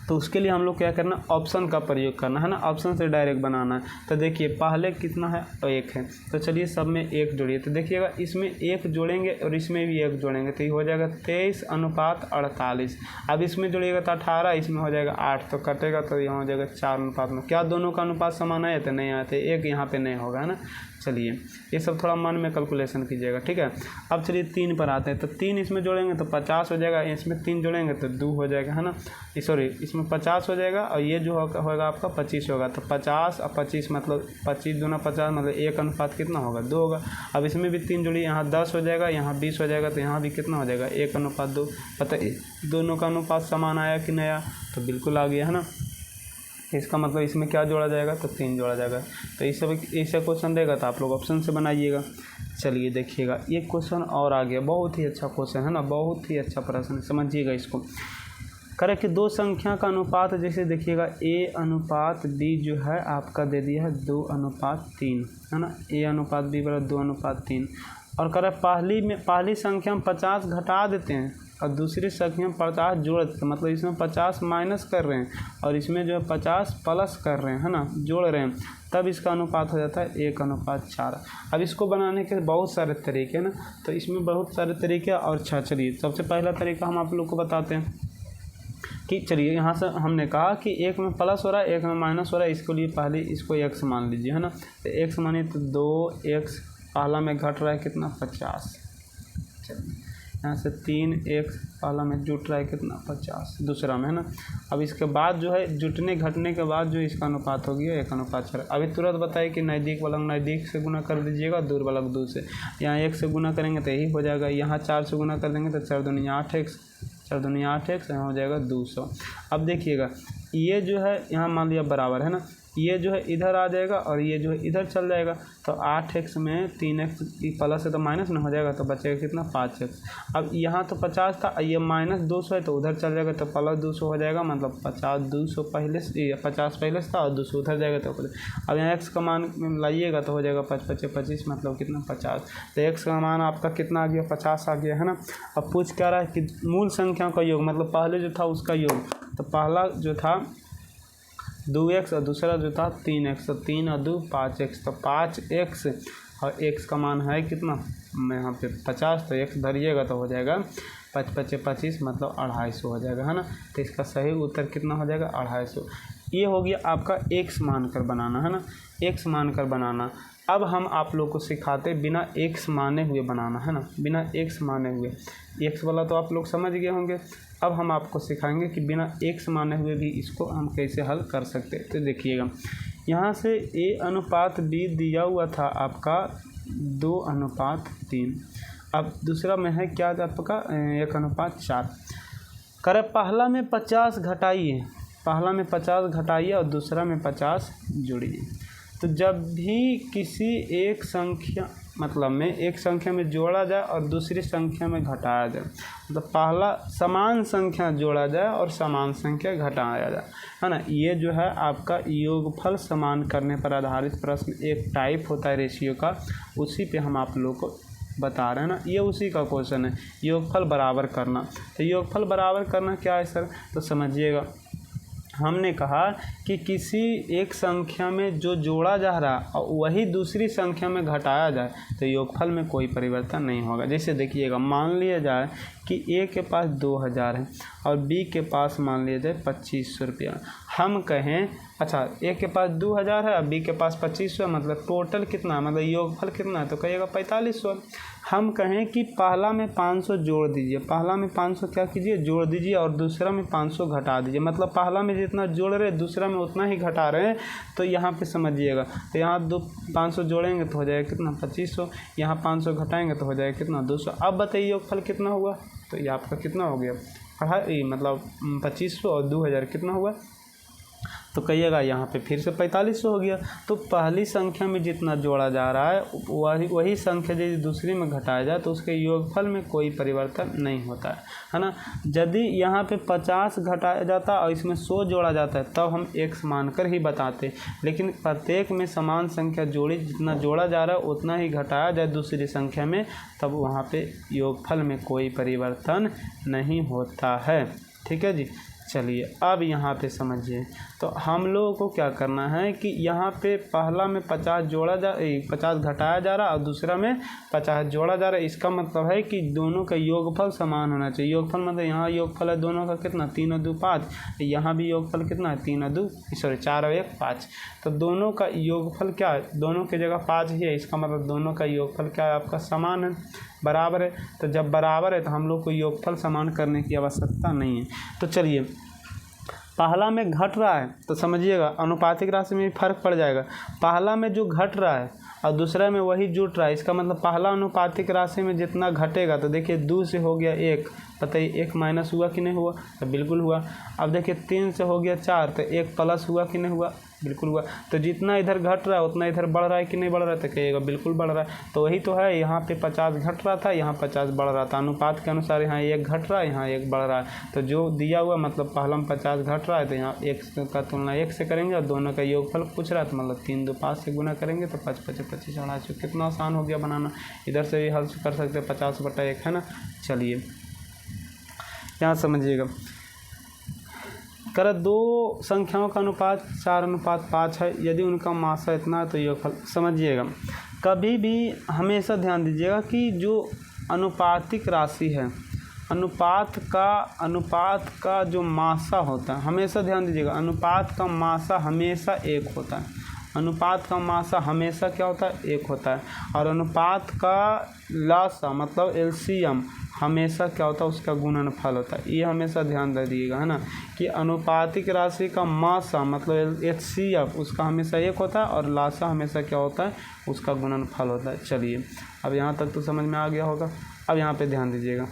तो उसके लिए हम लोग क्या करना, ऑप्शन का प्रयोग करना है ना, ऑप्शन से डायरेक्ट बनाना है। तो देखिए पहले कितना है 1 है, तो चलिए सब में 1 जोड़िए। तो देखिएगा इसमें 1 जोड़ेंगे और इसमें भी 1 जोड़ेंगे तो ये हो जाएगा 23:48। अब इसमें जोड़िएगा तो 18, इसमें हो जाएगा 8, तो कटेगा तो यहाँ हो जाएगा 4 अनुपात में। क्या दोनों का अनुपात समान आया? तो नहीं आया, तो 1 यहाँ पे नहीं होगा है ना। चलिए ये सब थोड़ा मन में कैलकुलेशन कीजिएगा, ठीक है। अब चलिए 3 पर आते हैं, तो 3 इसमें जोड़ेंगे तो 50 हो जाएगा, इसमें 3 जोड़ेंगे तो 2 हो जाएगा है ना, सॉरी इसमें 50 हो जाएगा और ये जो होगा आपका 25 होगा। तो 50 और 25 मतलब 25 दूना 50 मतलब 1 अनुपात कितना होगा 2 होगा। अब इसमें भी 3 जोड़िए, यहाँ 10 हो जाएगा, यहाँ 20 हो जाएगा, तो यहाँ भी कितना हो जाएगा 1:2। पता दोनों का अनुपात समान आया कि नहीं आया? तो बिल्कुल आ गया है ना। इसका मतलब इसमें क्या जोड़ा जाएगा? तो 3 जोड़ा जाएगा। तो इस सब ऐसा क्वेश्चन देगा तो आप लोग ऑप्शन से बनाइएगा। चलिए देखिएगा ये क्वेश्चन और आ गया, बहुत ही अच्छा क्वेश्चन है ना, बहुत ही अच्छा प्रश्न, समझिएगा इसको। करें कि दो संख्या का अनुपात, जैसे देखिएगा A/B जो है आपका दे दिया है 2:3 है ना, A/B बराबर 2:3। और करें पहली संख्या में 50 घटा देते हैं और दूसरी संख्या में 50 जोड़ देते, मतलब इसमें 50 माइनस कर रहे हैं और इसमें जो है 50 प्लस कर रहे हैं, है ना, जोड़ रहे हैं, तब इसका अनुपात हो जाता है 1:4। अब इसको बनाने के बहुत सारे तरीके हैं ना, तो इसमें बहुत सारे तरीके और चलिए सबसे पहला तरीका हम आप लोग को बताते हैं कि चलिए यहाँ से हमने कहा कि एक में प्लस हो रहा है एक में माइनस हो रहा है, इसके लिए पहले इसको x मान लीजिए, है ना, तो x मानिए तो 2x, पहला में घट रहा है कितना 50, चलिए यहाँ से 3x, पहला में जुट रहा है कितना 50 दूसरा में, है ना। अब इसके बाद जो है जुटने घटने के बाद जो इसका अनुपात हो गया 1:4। अभी तुरंत बताइए कि नज़दीक वाला नज़दीक से गुना कर दीजिएगा, दूर वाला दूर से। यहाँ 1 से गुना करेंगे तो यही हो जाएगा, यहाँ 4 से गुना कर देंगे तो 4 दूनी 8x, 4 दूनी 8x, यहाँ हो जाएगा 200। अब देखिएगा ये जो है यहाँ मान लिया बराबर, है ना, ये जो है इधर आ जाएगा और ये जो है इधर चल जाएगा, तो 8x में 3x प्लस है तो माइनस में हो जाएगा, तो बचेगा कितना 5x। अब यहाँ तो 50 था, ये -200 है तो उधर चल जाएगा तो +200 हो जाएगा, मतलब 200 पहले से 50 पहले से था और 200 उधर जाएगा तो अब यहाँ x का मान लाइएगा तो हो जाएगा 5×5=25, मतलब कितना 50। तो x का मान आपका कितना आ गया 50 आ गया, है ना। अब पूछ क्या रहा है कि मूल संख्याओं का योग, मतलब पहले जो था उसका योग, तो पहला जो था 2x और दूसरा जो था 3x, तो 3 और 2 5x, तो 5x और x का मान है कितना यहाँ पे 50, तो x धरिएगा तो हो जाएगा 5×5=25, मतलब 250 हो जाएगा, है ना। तो इसका सही उत्तर कितना हो जाएगा 250। ये हो गया आपका x मानकर बनाना, है ना, x मानकर बनाना। अब हम आप लोग को सिखाते बिना x माने हुए बनाना, है ना, बिना x माने हुए। x वाला तो आप लोग समझ गए होंगे, अब हम आपको सिखाएंगे कि बिना x माने हुए भी इसको हम कैसे हल कर सकते हैं। तो देखिएगा यहाँ से a/b दिया हुआ था आपका 2:3, अब दूसरा में है क्या आपका 1:4। करे पहला में 50 घटाइए, पहला में 50 घटाइए और दूसरा में 50 जोड़िए। तो जब भी किसी एक संख्या मतलब में एक संख्या में जोड़ा जाए और दूसरी संख्या में घटाया जाए, मतलब पहला समान संख्या जोड़ा जाए और समान संख्या घटाया जाए, है ना, ये जो है आपका योगफल समान करने पर आधारित प्रश्न एक टाइप होता है रेशियो का, उसी पे हम आप लोग को बता रहे हैं ना, ये उसी का क्वेश्चन है, योगफल बराबर करना। तो योगफल बराबर करना क्या है सर, तो समझिएगा हमने कहा कि किसी एक संख्या में जो जोड़ा जा रहा और वही दूसरी संख्या में घटाया जाए तो योगफल में कोई परिवर्तन नहीं होगा। जैसे देखिएगा मान लिया जाए कि ए के पास 2000 है और बी के पास मान लिया जाए 2500 रुपया। हम कहें अच्छा ए के पास 2000 है और बी के पास 2500, मतलब टोटल कितना, मतलब योगफल कितना है, तो कहिएगा 4500। हम कहें कि पहला में 500 जोड़ दीजिए, पहला में 500 क्या कीजिए जोड़ दीजिए और दूसरा में 500 घटा दीजिए, मतलब पहला में जितना जोड़ रहे हैं दूसरा में उतना ही घटा रहे हैं। तो यहाँ पे समझिएगा, तो यहाँ 500 जोड़ेंगे तो हो जाएगा कितना 2500, यहाँ 500 घटाएंगे तो हो जाएगा कितना 200। अब बताइए योगफल कितना हुआ, तो ये आपका कितना हो गया मतलब 2500 और 2000 कितना हुआ, तो कहिएगा यहाँ पे फिर से 4500 हो गया। तो पहली संख्या में जितना जोड़ा जा रहा है वही संख्या यदि दूसरी में घटाया जाए तो उसके योगफल में कोई परिवर्तन नहीं होता है ना। यदि यहाँ पे 50 घटाया जाता और इसमें 100 जोड़ा जाता है तब हम x मानकर ही बताते, लेकिन प्रत्येक में समान संख्या जोड़ी, जितना जोड़ा जा रहा है उतना ही घटाया जाए दूसरी संख्या में, तब वहाँ पे योगफल में कोई परिवर्तन नहीं होता है। ठीक है जी। चलिए अब यहाँ पे समझिए, तो हम लोगों को क्या करना है कि यहाँ पे पहला में 50 घटाया जा रहा और दूसरा में 50 जोड़ा जा रहा है। इसका मतलब है कि दोनों का योगफल समान होना चाहिए। योगफल मतलब यहाँ योगफल है दोनों का कितना 3 और 2 5, यहाँ भी योगफल कितना है 4 और 1 5। तो दोनों का योगफल क्या है, दोनों की जगह 5 ही है, इसका मतलब दोनों का योगफल क्या है आपका समान है, बराबर है। तो जब बराबर है तो हम लोग को योगफल समान करने की आवश्यकता नहीं है। तो चलिए पहला में घट रहा है तो समझिएगा अनुपातिक राशि में भी फर्क पड़ जाएगा। पहला में जो घट रहा है और दूसरा में वही जुट रहा है, इसका मतलब पहला अनुपातिक राशि में जितना घटेगा, तो देखिए 2 से हो गया 1, बताइए 1 माइनस हुआ कि नहीं हुआ, तो बिल्कुल हुआ। अब देखिए 3 से हो गया 4, तो 1 प्लस हुआ कि नहीं हुआ, बिल्कुल हुआ। तो जितना इधर घट रहा है उतना इधर बढ़ रहा है कि नहीं बढ़ रहा है, तो कहिएगा बिल्कुल बढ़ रहा है। तो वही तो है, यहाँ पे 50 घट रहा था, यहाँ 50 बढ़ रहा था, अनुपात के अनुसार यहाँ 1 घट रहा है, यहाँ 1 बढ़ रहा है। तो जो दिया हुआ मतलब पहला में 50 घट रहा है तो यहाँ 1 का तुलना 1 से करेंगे और दोनों का योगफल पूछ रहा है, तो मतलब 3 2 5 से गुना करेंगे तो 5 5 25 28। कितना आसान हो गया बनाना। इधर से भी हल कर सकते हैं 50/1, है ना। चलिए यहाँ समझिएगा, कर दो संख्याओं का अनुपात 4:5 है, यदि उनका मासा इतना है तो योगफल। समझिएगा, कभी भी हमेशा ध्यान दीजिएगा कि जो अनुपातिक राशि है, अनुपात का जो मासा होता है, हमेशा ध्यान दीजिएगा, अनुपात का मासा हमेशा एक होता है। अनुपात का मासा हमेशा क्या होता है? एक होता है। और अनुपात का लासा मतलब एलसीएम हमेशा क्या होता है? उसका गुणनफल होता है। ये हमेशा ध्यान दीजिएगा, है ना, कि अनुपातिक राशि का मासा मतलब एचसीएफ उसका हमेशा एक होता है और लासा हमेशा क्या होता है? उसका गुणनफल होता है। चलिए, अब यहाँ तक तो समझ में आ गया होगा। अब यहाँ पे ध्यान दीजिएगा,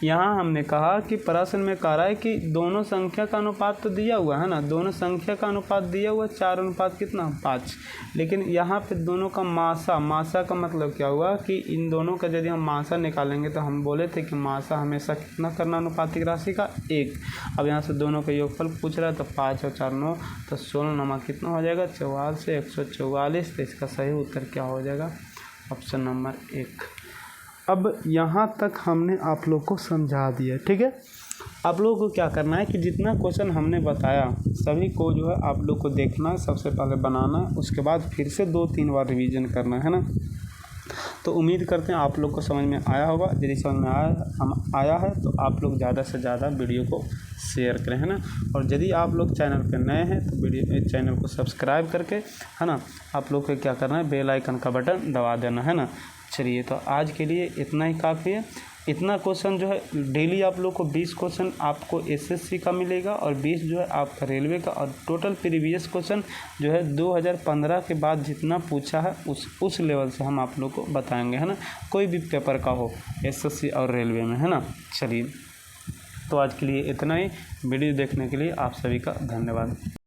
यहाँ हमने कहा कि प्रश्न में कह रहा है कि दोनों संख्या का अनुपात तो दिया हुआ है ना, दोनों संख्या का अनुपात दिया हुआ 4:5 लेकिन यहाँ पे दोनों का मासा का मतलब क्या हुआ कि इन दोनों का यदि हम मासा निकालेंगे तो हम बोले थे कि मासा हमेशा कितना करना अनुपातिक राशि का? 1। अब यहाँ से दोनों का योगफल पूछ रहा है तो 5 और 4 9, तो 16 कितना हो जाएगा? 44 से 144। तो इसका सही उत्तर क्या हो जाएगा? Option number 1। अब यहाँ तक हमने आप लोग को समझा दिया, ठीक है। आप लोगों को क्या करना है कि जितना क्वेश्चन हमने बताया सभी को जो है आप लोग को देखना है, सबसे पहले बनाना, उसके बाद फिर से 2-3 बार रिवीजन करना है ना। तो उम्मीद करते हैं आप लोग को समझ में आया होगा। यदि समझ में आया है तो आप लोग ज़्यादा से ज़्यादा वीडियो को शेयर करें, है ना। और यदि आप लोग चैनल पे नए हैं तो चैनल को सब्सक्राइब करके, है ना, आप लोग को क्या करना है? बेल आइकन का बटन दबा देना, है ना। चलिए, तो आज के लिए इतना ही काफ़ी है। इतना क्वेश्चन जो है डेली आप लोग को 20 क्वेश्चन आपको एसएससी का मिलेगा और 20 जो है आपका रेलवे का, और टोटल प्रीवियस क्वेश्चन जो है 2015 के बाद जितना पूछा है उस लेवल से हम आप लोग को बताएंगे, है ना, कोई भी पेपर का हो, एसएससी और रेलवे में, है ना। चलिए, तो आज के लिए इतना ही। वीडियो देखने के लिए आप सभी का धन्यवाद।